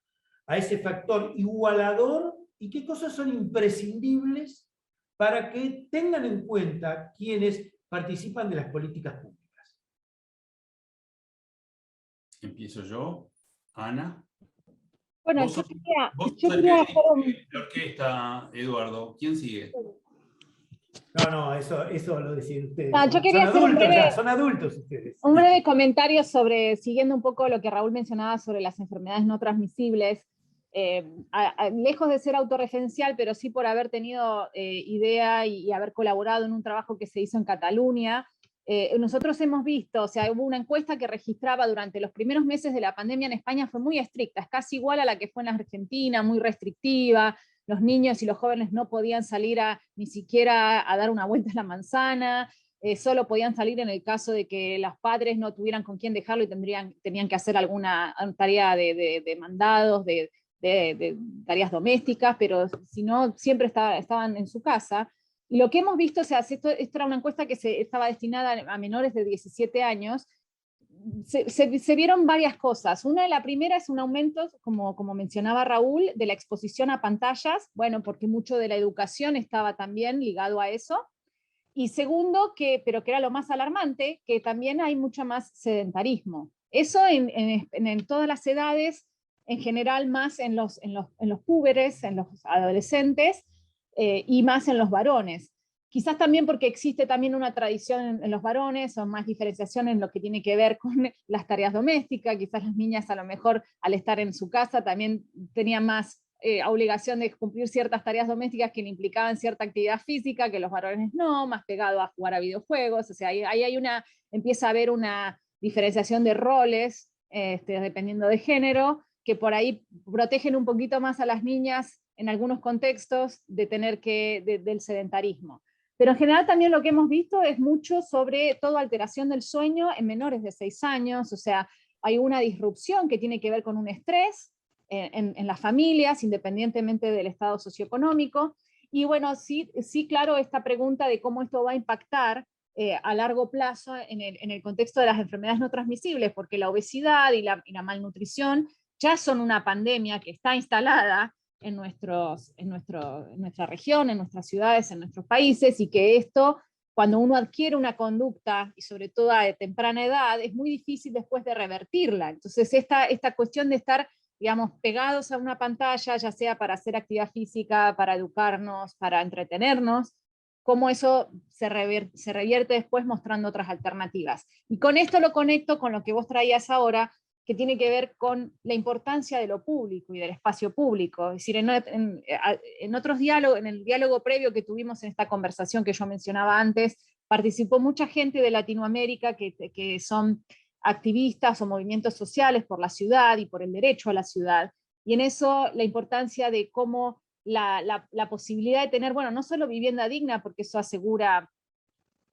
a ese factor igualador y qué cosas son imprescindibles para que tengan en cuenta quienes participan de las políticas públicas? Empiezo yo. Ana. Bueno, Vos yo sos quería hacer la orquesta, Eduardo. ¿Quién sigue? No, eso lo deciden ustedes. No, yo quería Son hacer adultos ya, son adultos ustedes. un breve comentario sobre, siguiendo un poco lo que Raúl mencionaba sobre las enfermedades no transmisibles, lejos de ser autorreferencial, pero sí por haber tenido idea y haber colaborado en un trabajo que se hizo en Cataluña. Nosotros hemos visto, o sea, hubo una encuesta que registraba durante los primeros meses de la pandemia en España, fue muy estricta, es casi igual a la que fue en Argentina, muy restrictiva. Los niños y los jóvenes no podían salir ni siquiera a dar una vuelta a la manzana, solo podían salir en el caso de que los padres no tuvieran con quién dejarlo y tenían que hacer alguna tarea de mandados, de tareas domésticas, pero si no, siempre estaban en su casa. Y lo que hemos visto, o sea, esto era una encuesta que estaba destinada a menores de 17 años, se vieron varias cosas. La primera es un aumento, como mencionaba Raúl, de la exposición a pantallas, bueno, porque mucho de la educación estaba también ligado a eso. Y segundo, pero que era lo más alarmante, que también hay mucho más sedentarismo. Eso en todas las edades, en general más en los púberes, en los adolescentes, y más en los varones. Quizás también porque existe también una tradición en los varones, o más diferenciación en lo que tiene que ver con las tareas domésticas. Quizás las niñas a lo mejor al estar en su casa también tenían más obligación de cumplir ciertas tareas domésticas que implicaban cierta actividad física, que los varones no, más pegado a jugar a videojuegos. O sea, ahí empieza a haber una diferenciación de roles, dependiendo de género, que por ahí protegen un poquito más a las niñas en algunos contextos de tener del sedentarismo. Pero en general también lo que hemos visto es mucho sobre todo alteración del sueño en menores de 6 años, o sea, hay una disrupción que tiene que ver con un estrés en las familias, independientemente del estado socioeconómico. Y bueno, sí, claro, esta pregunta de cómo esto va a impactar a largo plazo en el contexto de las enfermedades no transmisibles, porque la obesidad y la malnutrición ya son una pandemia que está instalada en nuestra región, en nuestras ciudades, en nuestros países, y que esto, cuando uno adquiere una conducta, y sobre todo a temprana edad, es muy difícil después de revertirla. Entonces esta cuestión de estar, digamos, pegados a una pantalla, ya sea para hacer actividad física, para educarnos, para entretenernos, cómo eso se revierte después mostrando otras alternativas. Y con esto lo conecto con lo que vos traías ahora, que tiene que ver con la importancia de lo público y del espacio público. Es decir, en otros diálogos, en el diálogo previo que tuvimos en esta conversación que yo mencionaba antes, participó mucha gente de Latinoamérica que son activistas o movimientos sociales por la ciudad y por el derecho a la ciudad. Y en eso la importancia de cómo la posibilidad de tener, bueno, no solo vivienda digna, porque eso asegura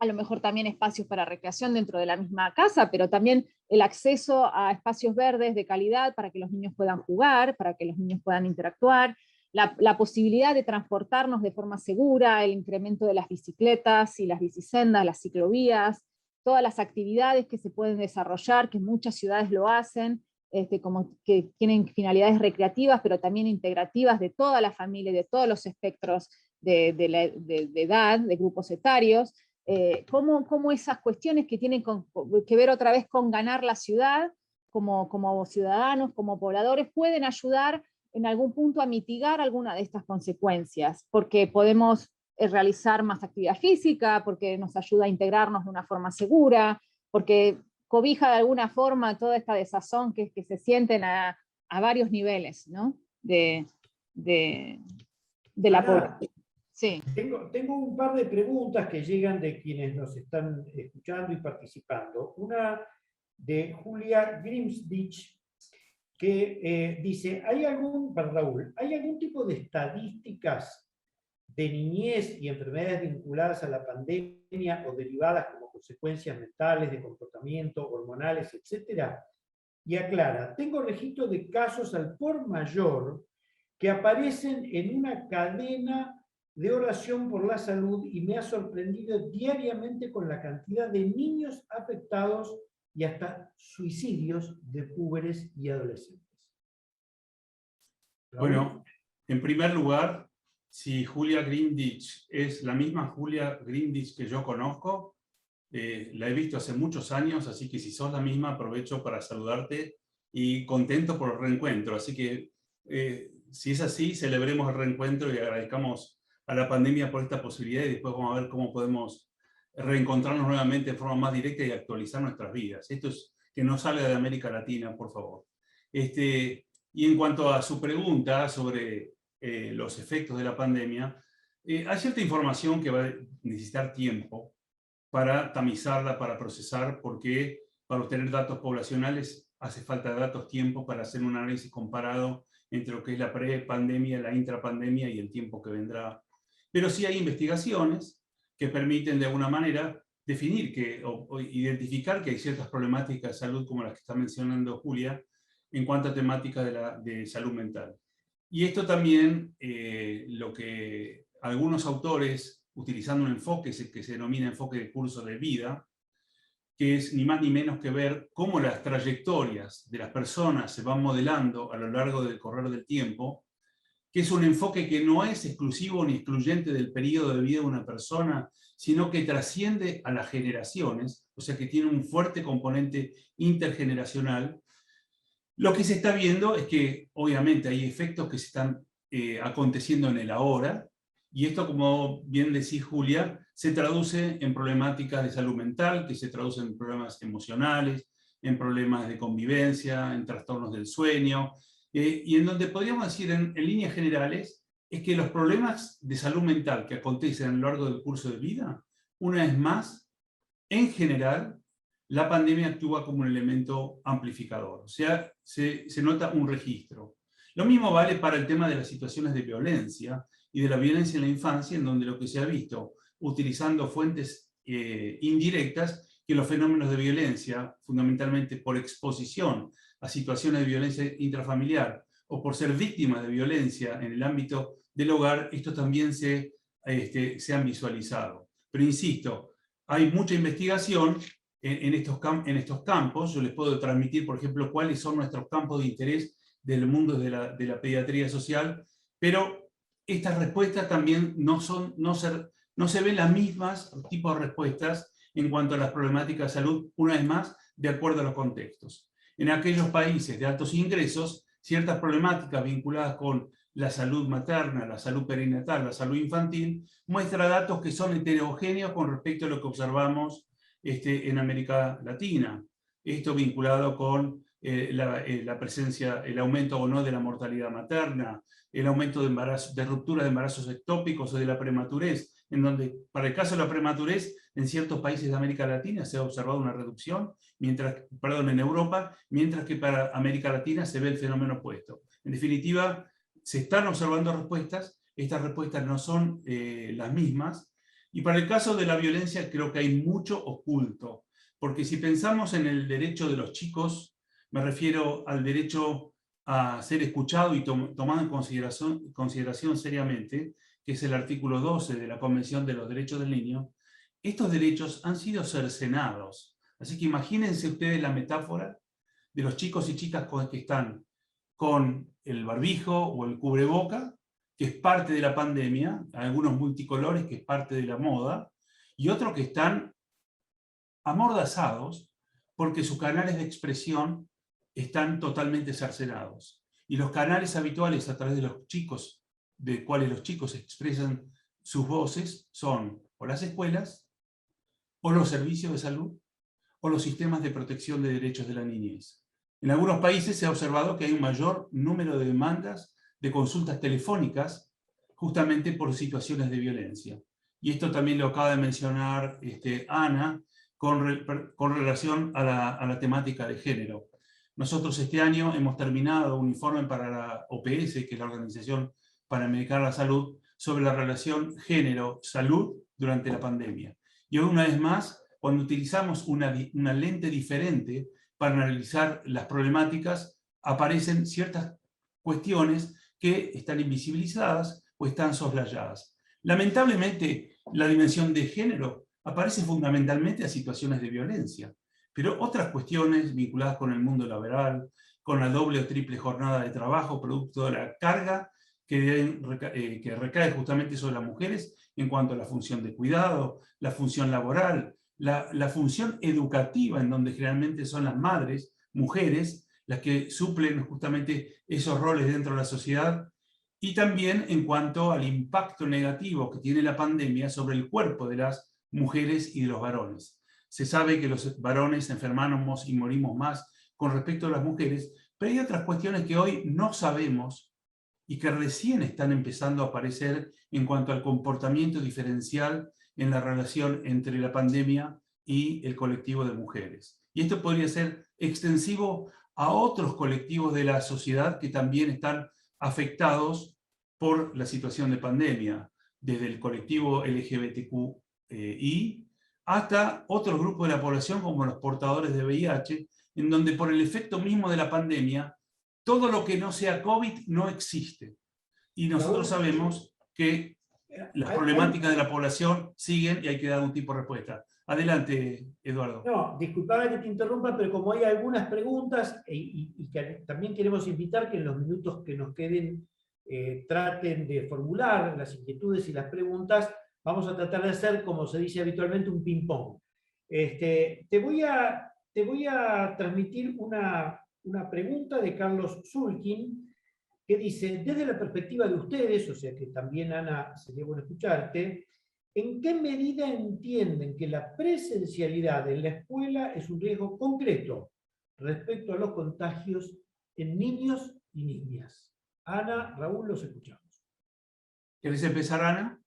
a lo mejor también espacios para recreación dentro de la misma casa, pero también el acceso a espacios verdes de calidad para que los niños puedan jugar, para que los niños puedan interactuar, la posibilidad de transportarnos de forma segura, el incremento de las bicicletas y las bicisendas, las ciclovías, todas las actividades que se pueden desarrollar, que muchas ciudades lo hacen, como que tienen finalidades recreativas, pero también integrativas de toda la familia, de todos los espectros de edad, de grupos etarios. Cómo esas cuestiones que tienen que ver otra vez con ganar la ciudad, como ciudadanos, como pobladores, pueden ayudar en algún punto a mitigar alguna de estas consecuencias, porque podemos realizar más actividad física, porque nos ayuda a integrarnos de una forma segura, porque cobija de alguna forma toda esta desazón que se sienten a varios niveles, ¿no? de la población. Sí. Tengo un par de preguntas que llegan de quienes nos están escuchando y participando. Una de Julia Grimsdich, que dice, para Raúl, ¿hay algún tipo de estadísticas de niñez y enfermedades vinculadas a la pandemia o derivadas como consecuencias mentales, de comportamiento, hormonales, etcétera? Y aclara, tengo registro de casos al por mayor que aparecen en una cadena de oración por la salud y me ha sorprendido diariamente con la cantidad de niños afectados y hasta suicidios de púberes y adolescentes. Bueno, en primer lugar, si Julia Grindich es la misma Julia Grindich que yo conozco, la he visto hace muchos años, así que si sos la misma, aprovecho para saludarte y contento por el reencuentro. Así que, si es así, celebremos el reencuentro y agradezcamos a la pandemia por esta posibilidad y después vamos a ver cómo podemos reencontrarnos nuevamente de forma más directa y actualizar nuestras vidas. Esto es que no salga de América Latina, por favor. Y en cuanto a su pregunta sobre los efectos de la pandemia, hay cierta información que va a necesitar tiempo para tamizarla, para procesar, porque para obtener datos poblacionales hace falta datos, tiempo para hacer un análisis comparado entre lo que es la pre-pandemia, la intrapandemia y el tiempo que vendrá. Pero sí hay investigaciones que permiten de alguna manera definir o identificar que hay ciertas problemáticas de salud como las que está mencionando Julia en cuanto a temáticas de salud mental. Y esto también, lo que algunos autores, utilizando un enfoque que se denomina enfoque de curso de vida, que es ni más ni menos que ver cómo las trayectorias de las personas se van modelando a lo largo del correr del tiempo, que es un enfoque que no es exclusivo ni excluyente del periodo de vida de una persona, sino que trasciende a las generaciones, o sea que tiene un fuerte componente intergeneracional. Lo que se está viendo es que obviamente hay efectos que se están aconteciendo en el ahora, y esto, como bien decís, Julia, se traduce en problemáticas de salud mental, que se traducen en problemas emocionales, en problemas de convivencia, en trastornos del sueño, y en donde podríamos decir en líneas generales es que los problemas de salud mental que acontecen a lo largo del curso de vida, una vez más, en general, la pandemia actúa como un elemento amplificador, o sea, se nota un registro. Lo mismo vale para el tema de las situaciones de violencia y de la violencia en la infancia, en donde lo que se ha visto, utilizando fuentes indirectas, que los fenómenos de violencia, fundamentalmente por exposición a situaciones de violencia intrafamiliar o por ser víctimas de violencia en el ámbito del hogar, esto también se han visualizado. Pero insisto, hay mucha investigación en estos campos. Yo les puedo transmitir, por ejemplo, cuáles son nuestros campos de interés del mundo de la pediatría social, pero estas respuestas también no se ven las mismas tipos de respuestas en cuanto a las problemáticas de salud, una vez más, de acuerdo a los contextos. En aquellos países de altos ingresos, ciertas problemáticas vinculadas con la salud materna, la salud perinatal, la salud infantil, muestra datos que son heterogéneos con respecto a lo que observamos en América Latina. Esto vinculado con la presencia, el aumento o no de la mortalidad materna, el aumento de ruptura de embarazos ectópicos o de la prematurez, en donde para el caso de la prematurez, en ciertos países de América Latina se ha observado una reducción, en Europa, mientras que para América Latina se ve el fenómeno opuesto. En definitiva, se están observando respuestas, estas respuestas no son las mismas, y para el caso de la violencia creo que hay mucho oculto, porque si pensamos en el derecho de los chicos, me refiero al derecho a ser escuchado y tomado en consideración seriamente, que es el artículo 12 de la Convención de los Derechos del Niño, estos derechos han sido cercenados. Así que imagínense ustedes la metáfora de los chicos y chicas que están con el barbijo o el cubreboca, que es parte de la pandemia, algunos multicolores, que es parte de la moda, y otros que están amordazados porque sus canales de expresión están totalmente cercenados. Y los canales habituales a través de los chicos, de cuales los chicos expresan sus voces, son o las escuelas, o los servicios de salud, o los sistemas de protección de derechos de la niñez. En algunos países se ha observado que hay un mayor número de demandas de consultas telefónicas justamente por situaciones de violencia. Y esto también lo acaba de mencionar Ana con relación a la temática de género. Nosotros este año hemos terminado un informe para la OPS, que es la Organización Panamericana de la Salud, sobre la relación género-salud durante la pandemia. Y hoy, una vez más, cuando utilizamos una lente diferente para analizar las problemáticas, aparecen ciertas cuestiones que están invisibilizadas o están soslayadas. Lamentablemente, la dimensión de género aparece fundamentalmente a situaciones de violencia, pero otras cuestiones vinculadas con el mundo laboral, con la doble o triple jornada de trabajo, producto de la carga que recae justamente sobre las mujeres en cuanto a la función de cuidado, la función laboral, la función educativa, en donde generalmente son las madres, mujeres, las que suplen justamente esos roles dentro de la sociedad, y también en cuanto al impacto negativo que tiene la pandemia sobre el cuerpo de las mujeres y de los varones. Se sabe que los varones enfermamos y morimos más con respecto a las mujeres, pero hay otras cuestiones que hoy no sabemos y que recién están empezando a aparecer en cuanto al comportamiento diferencial en la relación entre la pandemia y el colectivo de mujeres. Y esto podría ser extensivo a otros colectivos de la sociedad que también están afectados por la situación de pandemia, desde el colectivo LGBTQI hasta otros grupos de la población como los portadores de VIH, en donde por el efecto mismo de la pandemia, todo lo que no sea COVID no existe. Y nosotros sabemos que las problemáticas de la población siguen y hay que dar un tipo de respuesta. Adelante, Eduardo. No, disculpame que te interrumpa, pero como hay algunas preguntas y que también queremos invitar que en los minutos que nos queden traten de formular las inquietudes y las preguntas, vamos a tratar de hacer, como se dice habitualmente, un ping-pong. Te voy a transmitir una pregunta de Carlos Zulkin, que dice, desde la perspectiva de ustedes, o sea que también, Ana, sería bueno escucharte, ¿en qué medida entienden que la presencialidad en la escuela es un riesgo concreto respecto a los contagios en niños y niñas? Ana, Raúl, los escuchamos. ¿Querés empezar, Ana?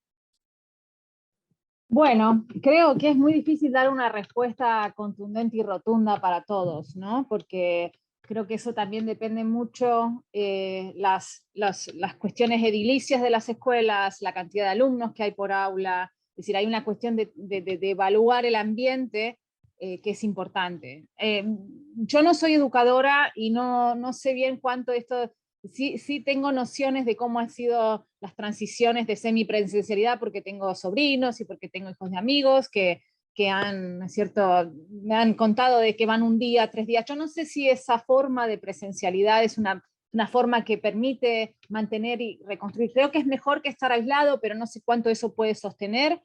Bueno, creo que es muy difícil dar una respuesta contundente y rotunda para todos, ¿no? Porque creo que eso también depende mucho las cuestiones edilicias de las escuelas, la cantidad de alumnos que hay por aula. Es decir, hay una cuestión de evaluar el ambiente que es importante. Yo no soy educadora y no sé bien cuánto esto... Sí tengo nociones de cómo han sido las transiciones de semipresencialidad porque tengo sobrinos y porque tengo hijos de amigos que han, ¿cierto? Me han contado de que van un día, 3 días. Yo no sé si esa forma de presencialidad es una forma que permite mantener y reconstruir. Creo que es mejor que estar aislado, pero no sé cuánto eso puede sostener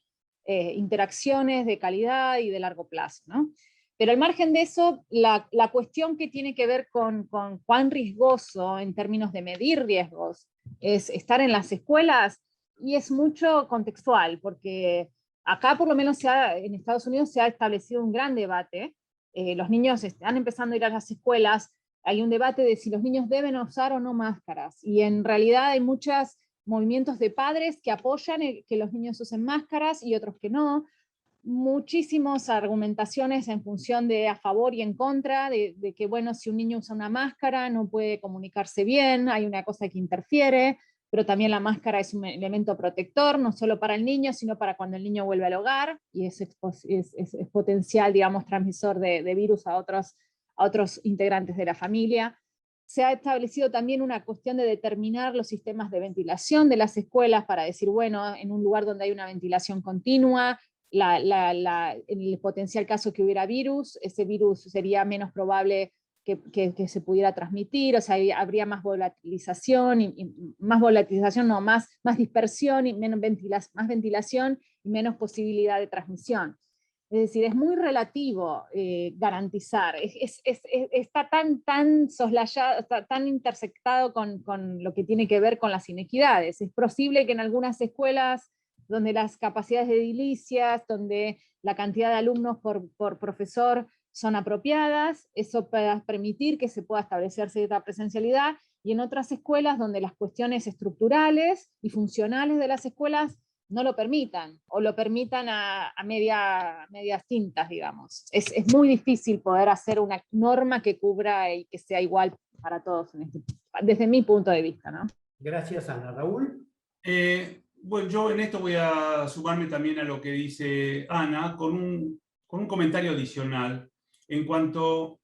interacciones de calidad y de largo plazo, ¿no? Pero al margen de eso, la cuestión que tiene que ver con cuán riesgoso en términos de medir riesgos es estar en las escuelas, y es mucho contextual, porque acá por lo menos en Estados Unidos se ha establecido un gran debate. Los niños están empezando a ir a las escuelas, hay un debate de si los niños deben usar o no máscaras, y en realidad hay muchos movimientos de padres que apoyan que los niños usen máscaras y otros que no. Muchísimas argumentaciones en función de a favor y en contra, de que bueno, si un niño usa una máscara no puede comunicarse bien, hay una cosa que interfiere, pero también la máscara es un elemento protector, no solo para el niño, sino para cuando el niño vuelve al hogar, y es potencial, digamos, transmisor de virus a otros integrantes de la familia. Se ha establecido también una cuestión de determinar los sistemas de ventilación de las escuelas para decir, bueno, en un lugar donde hay una ventilación continua, en el potencial caso que hubiera virus, ese virus sería menos probable que se pudiera transmitir, o sea, habría más volatilización, más dispersión, y más ventilación y menos posibilidad de transmisión. Es decir, es muy relativo garantizar, está tan soslayado, está tan intersectado con lo que tiene que ver con las inequidades. Es posible que en algunas escuelas donde las capacidades edilicias, donde la cantidad de alumnos por profesor son apropiadas, eso puede permitir que se pueda establecer cierta presencialidad, y en otras escuelas donde las cuestiones estructurales y funcionales de las escuelas no lo permitan, o lo permitan a medias tintas, digamos. Es muy difícil poder hacer una norma que cubra y que sea igual para todos, desde mi punto de vista, ¿no? Gracias, Ana. Raúl. Bueno, yo en esto voy a sumarme también a lo que dice Ana, con un comentario adicional en cuanto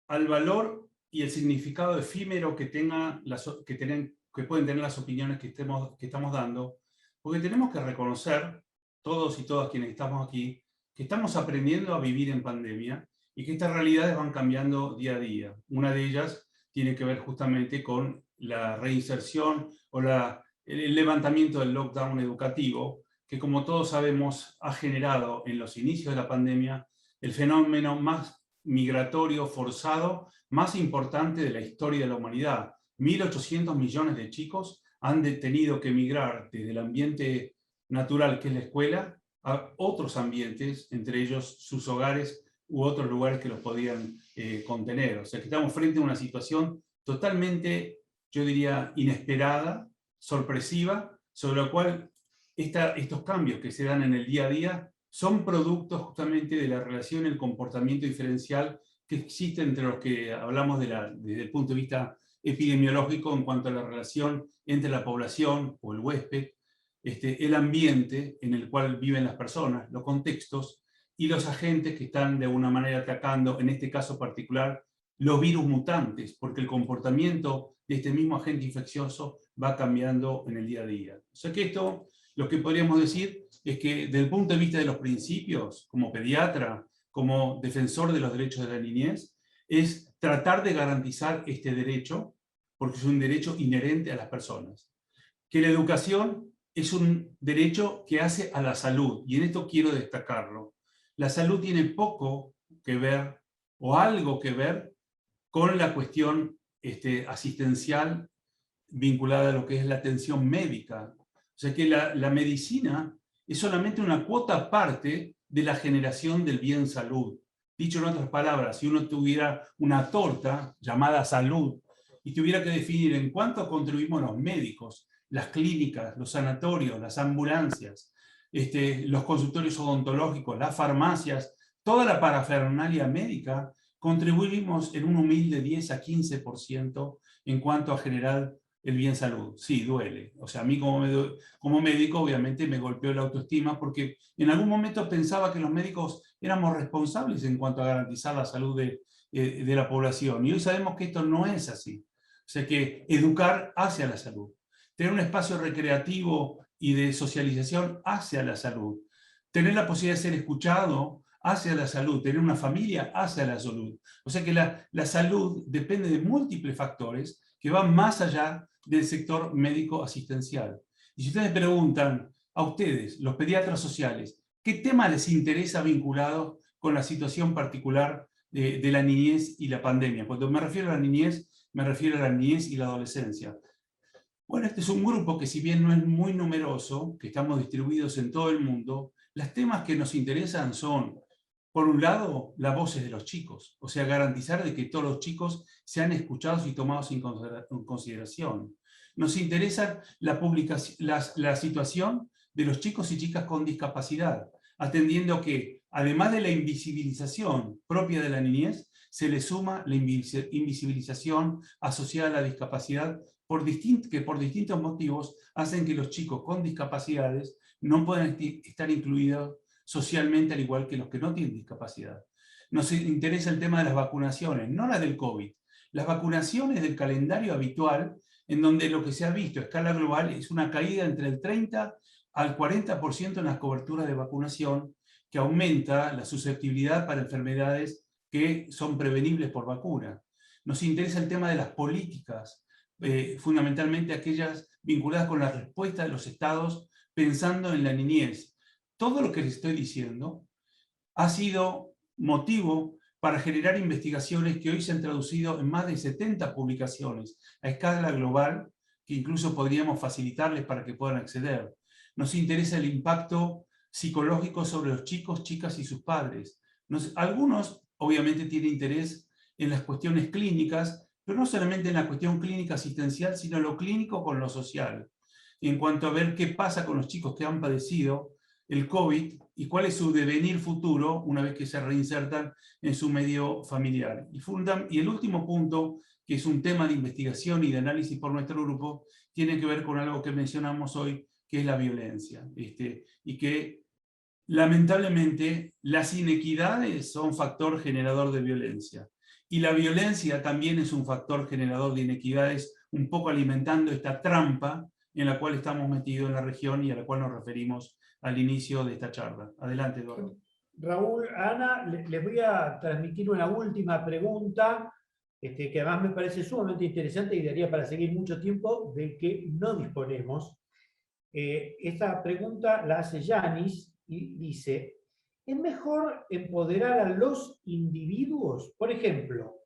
al valor y el significado efímero que pueden tener las opiniones que estamos dando, porque tenemos que reconocer, todos y todas quienes estamos aquí, que estamos aprendiendo a vivir en pandemia y que estas realidades van cambiando día a día. Una de ellas tiene que ver justamente con la reinserción o el levantamiento del lockdown educativo, que como todos sabemos ha generado en los inicios de la pandemia el fenómeno más migratorio forzado más importante de la historia de la humanidad. 1.800 millones de chicos han tenido que emigrar desde el ambiente natural, que es la escuela, a otros ambientes, entre ellos sus hogares u otros lugares que los podían contener. O sea que estamos frente a una situación totalmente, yo diría, inesperada, sorpresiva, sobre la cual estos cambios que se dan en el día a día son productos justamente de la relación y el comportamiento diferencial que existe entre los que hablamos desde el punto de vista epidemiológico en cuanto a la relación entre la población o el huésped, el ambiente en el cual viven las personas, los contextos y los agentes que están de alguna manera atacando, en este caso particular, los virus mutantes, porque el comportamiento de este mismo agente infeccioso va cambiando en el día a día. O sea que esto, lo que podríamos decir es que desde el punto de vista de los principios, como pediatra, como defensor de los derechos de la niñez, es tratar de garantizar este derecho, porque es un derecho inherente a las personas. Que la educación es un derecho que hace a la salud, y en esto quiero destacarlo. La salud tiene poco que ver, o algo que ver, con la cuestión asistencial vinculada a lo que es la atención médica. O sea que la medicina es solamente una cuota aparte de la generación del bien salud. Dicho en otras palabras, si uno tuviera una torta llamada salud y tuviera que definir en cuánto contribuimos los médicos, las clínicas, los sanatorios, las ambulancias, los consultorios odontológicos, las farmacias, toda la parafernalia médica, contribuimos en un humilde 10 a 15% en cuanto a generar el bien salud. Sí, duele. O sea, a mí como médico obviamente me golpeó la autoestima porque en algún momento pensaba que los médicos éramos responsables en cuanto a garantizar la salud de la población. Y hoy sabemos que esto no es así. O sea que educar hacia la salud. Tener un espacio recreativo y de socialización hacia la salud. Tener la posibilidad de ser escuchado hacia la salud. Tener una familia hacia la salud. O sea que la salud depende de múltiples factores que van más allá del sector médico asistencial. Y si ustedes preguntan a ustedes, los pediatras sociales, ¿qué tema les interesa vinculado con la situación particular de la niñez y la pandemia? Cuando me refiero a la niñez, me refiero a la niñez y la adolescencia. Bueno, este es un grupo que si bien no es muy numeroso, que estamos distribuidos en todo el mundo, los temas que nos interesan son, por un lado, las voces de los chicos, o sea, garantizar de que todos los chicos sean escuchados y tomados en consideración. Nos interesa la situación de los chicos y chicas con discapacidad, atendiendo que, además de la invisibilización propia de la niñez, se le suma la invisibilización asociada a la discapacidad que por distintos motivos hacen que los chicos con discapacidades no puedan estar incluidos socialmente al igual que los que no tienen discapacidad. Nos interesa el tema de las vacunaciones, no la del COVID. Las vacunaciones del calendario habitual, en donde lo que se ha visto a escala global es una caída entre el 30 al 40% en las coberturas de vacunación, que aumenta la susceptibilidad para enfermedades que son prevenibles por vacuna. Nos interesa el tema de las políticas, fundamentalmente aquellas vinculadas con la respuesta de los estados pensando en la niñez. Todo lo que les estoy diciendo ha sido motivo para generar investigaciones que hoy se han traducido en más de 70 publicaciones a escala global, que incluso podríamos facilitarles para que puedan acceder. Nos interesa el impacto psicológico sobre los chicos, chicas y sus padres. Algunos obviamente tiene interés en las cuestiones clínicas, pero no solamente en la cuestión clínica asistencial, sino lo clínico con lo social, en cuanto a ver qué pasa con los chicos que han padecido el COVID y cuál es su devenir futuro una vez que se reinsertan en su medio familiar. Y el último punto, que es un tema de investigación y de análisis por nuestro grupo, tiene que ver con algo que mencionamos hoy, que es la violencia. Y que lamentablemente las inequidades son factor generador de violencia. Y la violencia también es un factor generador de inequidades, un poco alimentando esta trampa en la cual estamos metidos en la región y a la cual nos referimos al inicio de esta charla. Adelante, Eduardo. Raúl, Ana, les voy a transmitir una última pregunta, que además me parece sumamente interesante y daría para seguir mucho tiempo, del que no disponemos. Esta pregunta la hace Yanis y dice: ¿es mejor empoderar a los individuos? Por ejemplo,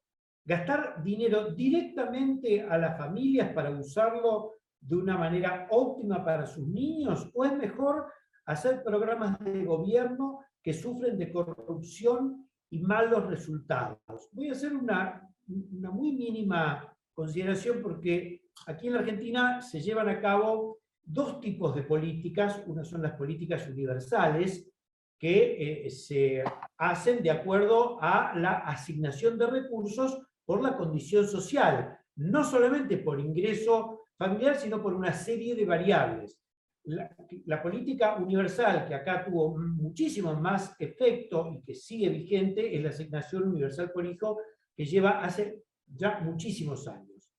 gastar dinero directamente a las familias para usarlo de una manera óptima para sus niños, ¿o es mejor hacer programas de gobierno que sufren de corrupción y malos resultados? Voy a hacer una muy mínima consideración, porque aquí en la Argentina se llevan a cabo dos tipos de políticas. Una son las políticas universales, que se hacen de acuerdo a la asignación de recursos por la condición social, no solamente por ingreso familiar, sino por una serie de variables. La política universal, que acá tuvo muchísimo más efecto y que sigue vigente, es la asignación universal por hijo, que lleva hace ya muchísimos años.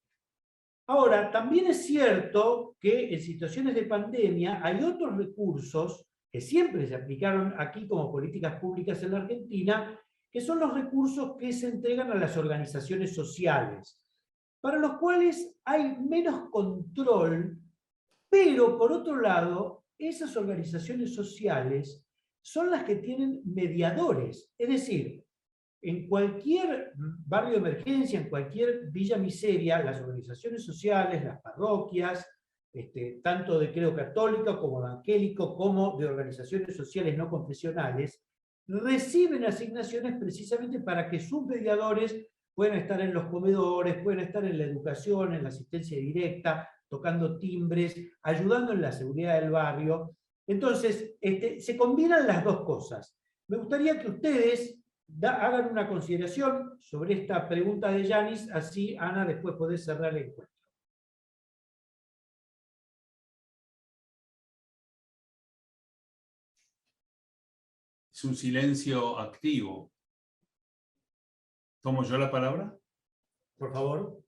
Ahora, también es cierto que en situaciones de pandemia hay otros recursos que siempre se aplicaron aquí como políticas públicas en la Argentina, que son los recursos que se entregan a las organizaciones sociales, para los cuales hay menos control, pero por otro lado, esas organizaciones sociales son las que tienen mediadores. Es decir, en cualquier barrio de emergencia, en cualquier villa miseria, las organizaciones sociales, las parroquias, tanto de credo católico como evangélico, como de organizaciones sociales no confesionales, reciben asignaciones precisamente para que sus mediadores puedan estar en los comedores, puedan estar en la educación, en la asistencia directa, tocando timbres, ayudando en la seguridad del barrio. Entonces, se combinan las dos cosas. Me gustaría que ustedes hagan una consideración sobre esta pregunta de Yanis, así, Ana, después podés cerrar el encuentro. Es un silencio activo. ¿Tomo yo la palabra? Por favor.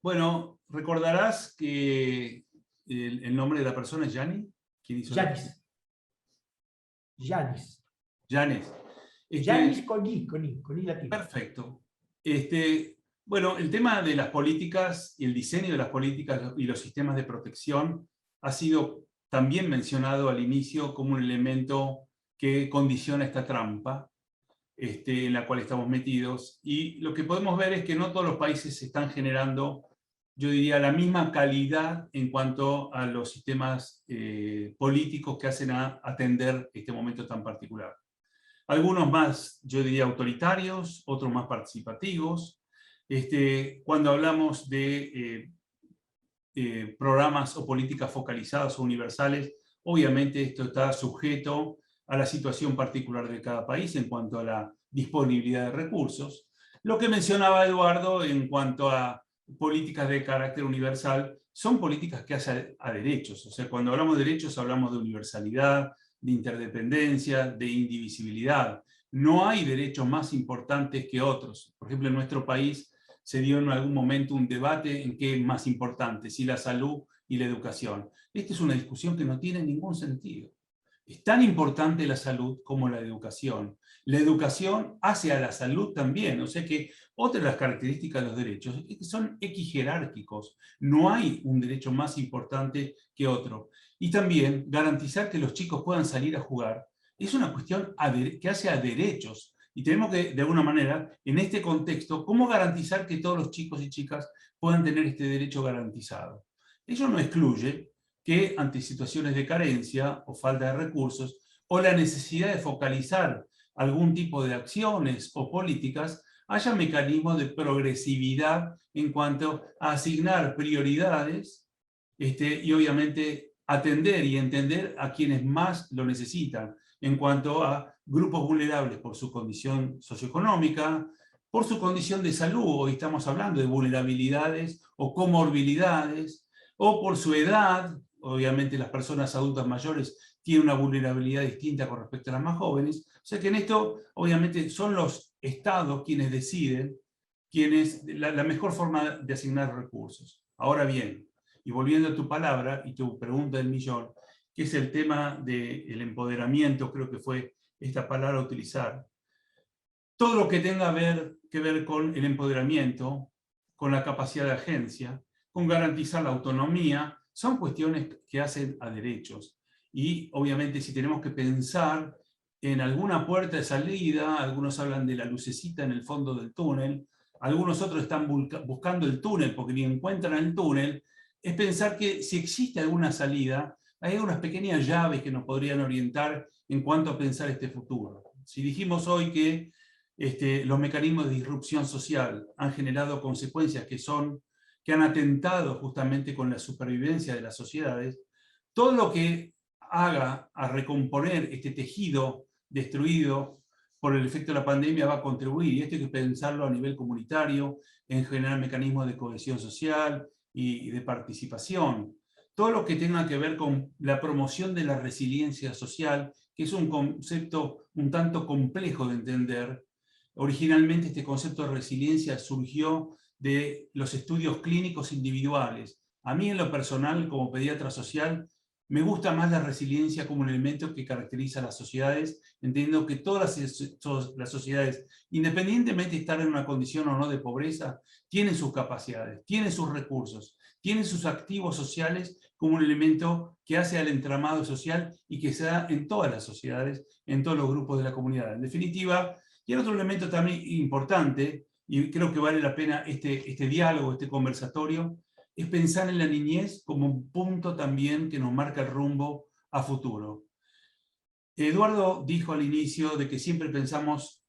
Bueno, recordarás que el nombre de la persona es Yanis. ¿Quién hizo Yanis. Yanis. Yanis. Yanis con I latín. Perfecto. Bueno, el tema de las políticas y el diseño de las políticas y los sistemas de protección ha sido también mencionado al inicio como un elemento que condiciona esta trampa en la cual estamos metidos. Y lo que podemos ver es que no todos los países están generando, yo diría, la misma calidad en cuanto a los sistemas políticos que hacen a atender este momento tan particular. Algunos más, yo diría, autoritarios, otros más participativos. Cuando hablamos de programas o políticas focalizadas o universales, obviamente esto está sujeto a la situación particular de cada país en cuanto a la disponibilidad de recursos. Lo que mencionaba Eduardo en cuanto a políticas de carácter universal, son políticas que hacen a derechos. O sea, cuando hablamos de derechos hablamos de universalidad, de interdependencia, de indivisibilidad. No hay derechos más importantes que otros. Por ejemplo, en nuestro país se dio en algún momento un debate en qué es más importante, si la salud y la educación. Esta es una discusión que no tiene ningún sentido. Es tan importante la salud como la educación. La educación hace a la salud también. O sea que otra de las características de los derechos es que son equijerárquicos. No hay un derecho más importante que otro. Y también garantizar que los chicos puedan salir a jugar es una cuestión que hace a derechos. Y tenemos que, de alguna manera, en este contexto, ¿cómo garantizar que todos los chicos y chicas puedan tener este derecho garantizado? Eso no excluye que ante situaciones de carencia o falta de recursos o la necesidad de focalizar algún tipo de acciones o políticas, haya mecanismos de progresividad en cuanto a asignar prioridades y obviamente atender y entender a quienes más lo necesitan en cuanto a grupos vulnerables por su condición socioeconómica, por su condición de salud, hoy estamos hablando de vulnerabilidades o comorbilidades, o por su edad, obviamente las personas adultas mayores tienen una vulnerabilidad distinta con respecto a las más jóvenes, o sea que en esto obviamente son los estados quienes deciden la mejor forma de asignar recursos. Ahora bien, y volviendo a tu palabra y tu pregunta del millón, que es el tema del empoderamiento, creo que fue esta palabra a utilizar. Todo lo que tenga que ver con el empoderamiento, con la capacidad de agencia, con garantizar la autonomía, son cuestiones que hacen a derechos. Y obviamente si tenemos que pensar en alguna puerta de salida, algunos hablan de la lucecita en el fondo del túnel, algunos otros están buscando el túnel porque ni encuentran el túnel, es pensar que si existe alguna salida, hay unas pequeñas llaves que nos podrían orientar en cuanto a pensar este futuro. Si dijimos hoy que los mecanismos de disrupción social han generado consecuencias que han atentado justamente con la supervivencia de las sociedades, todo lo que haga a recomponer este tejido destruido por el efecto de la pandemia va a contribuir, y esto hay que pensarlo a nivel comunitario, en generar mecanismos de cohesión social y de participación. Todo lo que tenga que ver con la promoción de la resiliencia social, que es un concepto un tanto complejo de entender. Originalmente este concepto de resiliencia surgió de los estudios clínicos individuales. A mí en lo personal, como pediatra social, me gusta más la resiliencia como un elemento que caracteriza a las sociedades, entendiendo que todas las sociedades, independientemente de estar en una condición o no de pobreza, tienen sus capacidades, tienen sus recursos, tienen sus activos sociales como un elemento que hace al entramado social y que se da en todas las sociedades, en todos los grupos de la comunidad. En definitiva, y el otro elemento también importante, y creo que vale la pena este diálogo, este conversatorio, es pensar en la niñez como un punto también que nos marca el rumbo a futuro. Eduardo dijo al inicio de que siempre pensamos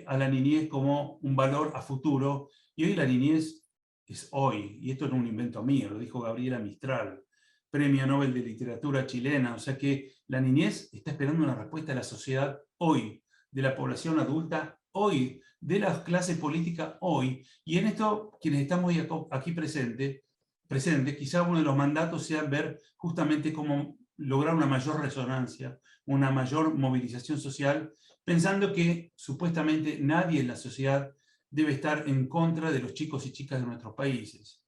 a la niñez como un valor a futuro, y hoy la niñez es hoy, y esto no es un invento mío, lo dijo Gabriela Mistral, Premio Nobel de Literatura chilena, o sea que la niñez está esperando una respuesta de la sociedad hoy, de la población adulta hoy, de la clase política hoy, y en esto quienes estamos aquí presentes, quizá uno de los mandatos sea ver justamente cómo lograr una mayor resonancia, una mayor movilización social, pensando que supuestamente nadie en la sociedad debe estar en contra de los chicos y chicas de nuestros países.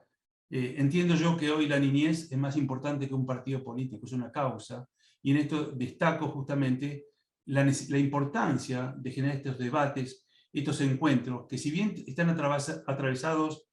Entiendo yo que hoy la niñez es más importante que un partido político, es una causa, y en esto destaco justamente la importancia de generar estos debates, estos encuentros, que si bien están atravesados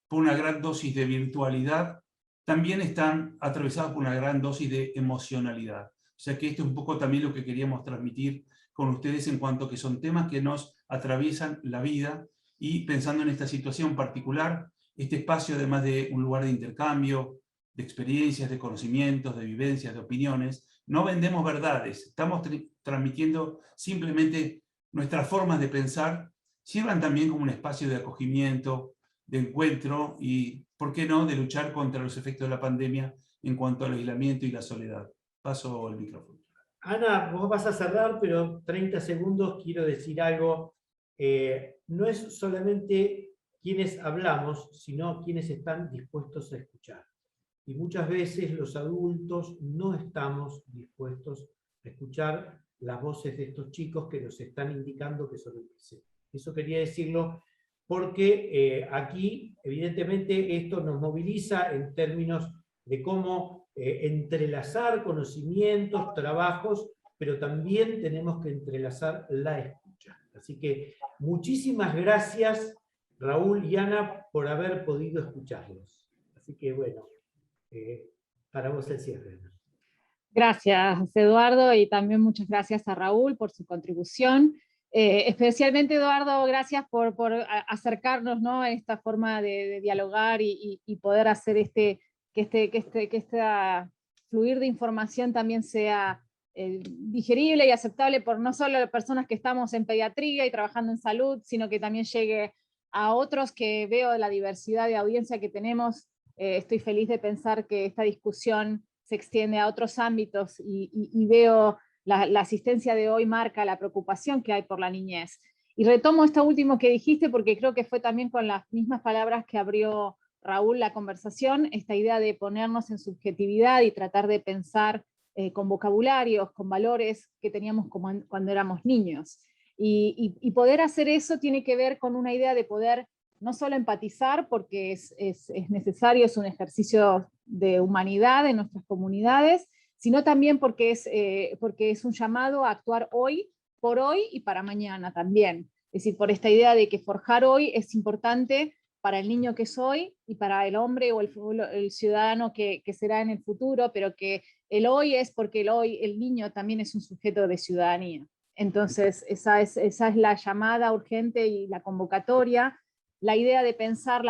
por una gran dosis de virtualidad, también están atravesados por una gran dosis de emocionalidad. O sea que esto es un poco también lo que queríamos transmitir con ustedes en cuanto a que son temas que nos atraviesan la vida, y pensando en esta situación particular, este espacio además de un lugar de intercambio, de experiencias, de conocimientos, de vivencias, de opiniones, no vendemos verdades, estamos transmitiendo simplemente nuestras formas de pensar, sirvan también como un espacio de acogimiento, de encuentro y, ¿por qué no?, de luchar contra los efectos de la pandemia en cuanto al aislamiento y la soledad. Paso el micrófono. Ana, vos vas a cerrar, pero 30 segundos quiero decir algo. No es solamente quienes hablamos, sino quienes están dispuestos a escuchar. Y muchas veces los adultos no estamos dispuestos a escuchar las voces de estos chicos que nos están indicando que son el presente. Eso quería decirlo porque aquí, evidentemente, esto nos moviliza en términos de cómo entrelazar conocimientos, trabajos, pero también tenemos que entrelazar la escucha. Así que muchísimas gracias, Raúl y Ana, por haber podido escucharlos. Así que bueno, para vos el cierre. Gracias, Eduardo, y también muchas gracias a Raúl por su contribución. Especialmente, Eduardo, gracias por acercarnos, ¿no?, a esta forma de dialogar y poder hacer que esta fluir de información también sea digerible y aceptable por no solo las personas que estamos en pediatría y trabajando en salud, sino que también llegue a otros, que veo la diversidad de audiencia que tenemos. Estoy feliz de pensar que esta discusión se extiende a otros ámbitos y veo la asistencia de hoy marca la preocupación que hay por la niñez. Y retomo esto último que dijiste porque creo que fue también con las mismas palabras que abrió Raúl la conversación, esta idea de ponernos en subjetividad y tratar de pensar con vocabularios, con valores que teníamos como cuando éramos niños. Y poder hacer eso tiene que ver con una idea de poder no solo empatizar, porque es necesario, es un ejercicio de humanidad en nuestras comunidades, sino también porque es un llamado a actuar hoy, por hoy y para mañana también. Es decir, por esta idea de que forjar hoy es importante para el niño que soy y para el hombre o el ciudadano que será en el futuro, pero que el hoy es porque el niño también es un sujeto de ciudadanía. Entonces, esa es la llamada urgente y la convocatoria, la idea de pensar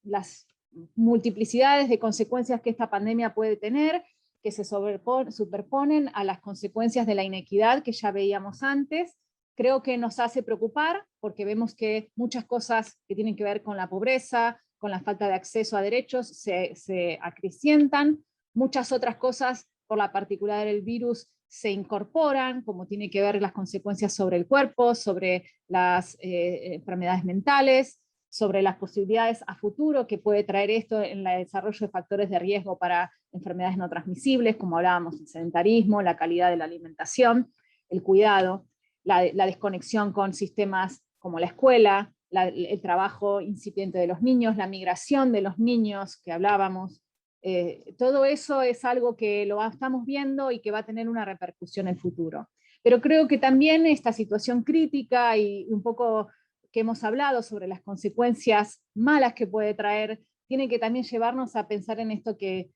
las multiplicidades de consecuencias que esta pandemia puede tener, que se superponen a las consecuencias de la inequidad que ya veíamos antes. Creo que nos hace preocupar porque vemos que muchas cosas que tienen que ver con la pobreza, con la falta de acceso a derechos, se acrecientan. Muchas otras cosas, por la particularidad del virus, se incorporan, como tiene que ver las consecuencias sobre el cuerpo, sobre las enfermedades mentales, sobre las posibilidades a futuro que puede traer esto en el desarrollo de factores de riesgo para enfermedades no transmisibles, como hablábamos, el sedentarismo, la calidad de la alimentación, el cuidado, la desconexión con sistemas como la escuela, el trabajo incipiente de los niños, la migración de los niños que hablábamos. Todo eso es algo que lo estamos viendo y que va a tener una repercusión en el futuro. Pero creo que también esta situación crítica y un poco que hemos hablado sobre las consecuencias malas que puede traer, tiene que también llevarnos a pensar en esto que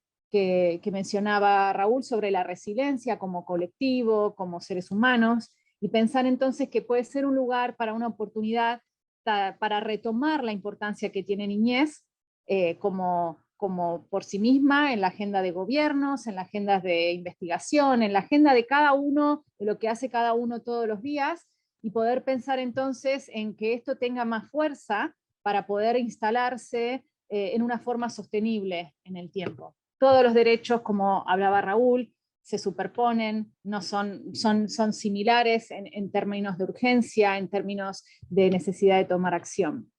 mencionaba Raúl sobre la resiliencia como colectivo, como seres humanos, y pensar entonces que puede ser un lugar para una oportunidad para retomar la importancia que tiene niñez como por sí misma en la agenda de gobiernos, en la agenda de investigación, en la agenda de cada uno, de lo que hace cada uno todos los días, y poder pensar entonces en que esto tenga más fuerza para poder instalarse en una forma sostenible en el tiempo. Todos los derechos, como hablaba Raúl, se superponen, no son similares en términos de urgencia, en términos de necesidad de tomar acción.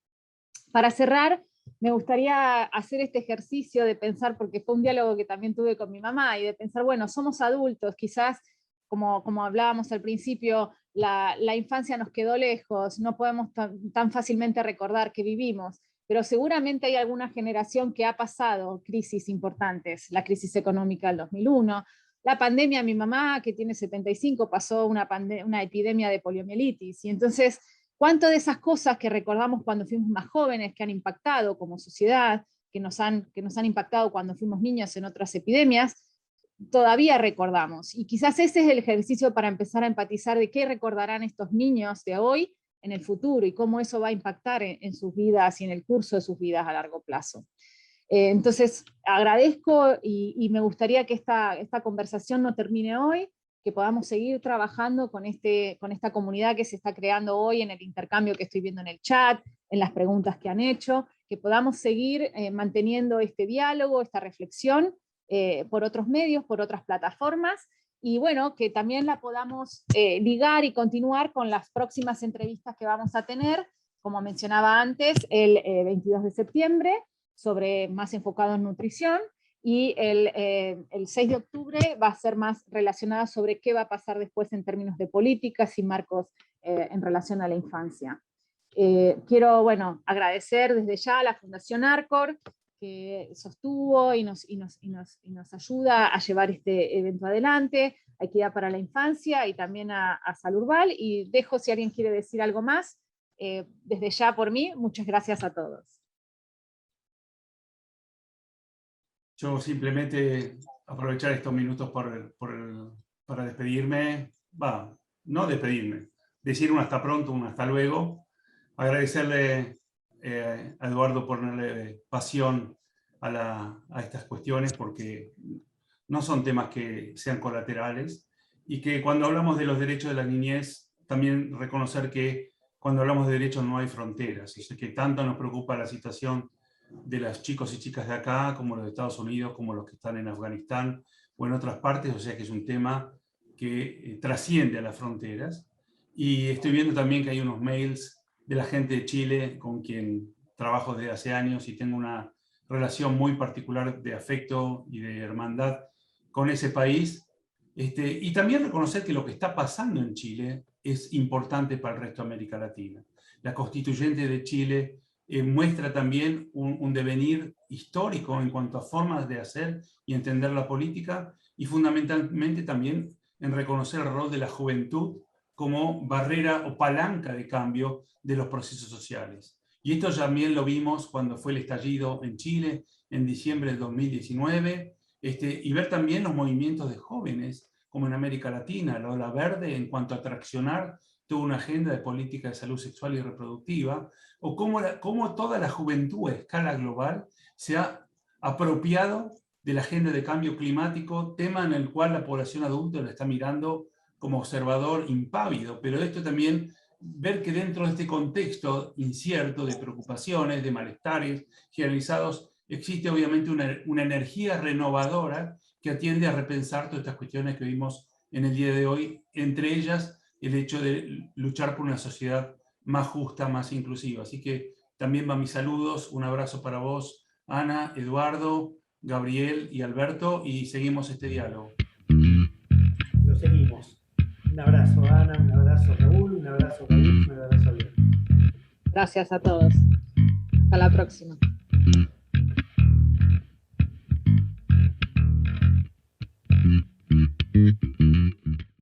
Para cerrar, me gustaría hacer este ejercicio de pensar, porque fue un diálogo que también tuve con mi mamá, y de pensar, bueno, somos adultos, quizás, como hablábamos al principio, la infancia nos quedó lejos, no podemos tan fácilmente recordar que vivimos, pero seguramente hay alguna generación que ha pasado crisis importantes, la crisis económica del 2001, la pandemia, mi mamá, que tiene 75, pasó una epidemia de poliomielitis, y entonces, ¿cuánto de esas cosas que recordamos cuando fuimos más jóvenes, que han impactado como sociedad, que nos han impactado cuando fuimos niños en otras epidemias, todavía recordamos? Y quizás ese es el ejercicio para empezar a empatizar de qué recordarán estos niños de hoy en el futuro y cómo eso va a impactar en sus vidas y en el curso de sus vidas a largo plazo. Entonces, agradezco y me gustaría que esta conversación no termine hoy, que podamos seguir trabajando con esta comunidad que se está creando hoy en el intercambio que estoy viendo en el chat, en las preguntas que han hecho, que podamos seguir manteniendo este diálogo, esta reflexión por otros medios, por otras plataformas, y bueno, que también la podamos ligar y continuar con las próximas entrevistas que vamos a tener, como mencionaba antes, el 22 de septiembre, más enfocado en nutrición, y el 6 de octubre va a ser más relacionada sobre qué va a pasar después en términos de políticas y marcos en relación a la infancia. Quiero, bueno, agradecer desde ya a la Fundación Arcor, que sostuvo y nos ayuda a llevar este evento adelante, a Equidad para la Infancia y también a Salurbal, y dejo si alguien quiere decir algo más, desde ya por mí, muchas gracias a todos. Yo simplemente aprovechar estos minutos para despedirme, no despedirme, decir un hasta pronto, un hasta luego, agradecerle a Eduardo por ponerle pasión a estas cuestiones, porque no son temas que sean colaterales, y que cuando hablamos de los derechos de la niñez, también reconocer que cuando hablamos de derechos no hay fronteras, o sea, que tanto nos preocupa la situación de los chicos y chicas de acá, como los de Estados Unidos, como los que están en Afganistán o en otras partes, o sea que es un tema que trasciende a las fronteras. Y estoy viendo también que hay unos mails de la gente de Chile con quien trabajo desde hace años y tengo una relación muy particular de afecto y de hermandad con ese país. Y también reconocer que lo que está pasando en Chile es importante para el resto de América Latina. La constituyente de Chile muestra también un devenir histórico en cuanto a formas de hacer y entender la política, y fundamentalmente también en reconocer el rol de la juventud como barrera o palanca de cambio de los procesos sociales. Y esto también lo vimos cuando fue el estallido en Chile en diciembre del 2019, y ver también los movimientos de jóvenes, como en América Latina, la Ola Verde, en cuanto a traccionar toda una agenda de política de salud sexual y reproductiva, o cómo toda la juventud a escala global se ha apropiado de la agenda de cambio climático, tema en el cual la población adulta lo está mirando como observador impávido, pero esto también, ver que dentro de este contexto incierto de preocupaciones, de malestares generalizados, existe obviamente una energía renovadora que atiende a repensar todas estas cuestiones que vimos en el día de hoy, entre ellas el hecho de luchar por una sociedad más justa, más inclusiva. Así que también van mis saludos, un abrazo para vos, Ana, Eduardo, Gabriel y Alberto, y seguimos este diálogo. Lo seguimos. Un abrazo, Ana, un abrazo, Raúl, un abrazo, Gabriel, un abrazo, Alberto. Gracias a todos. Hasta la próxima.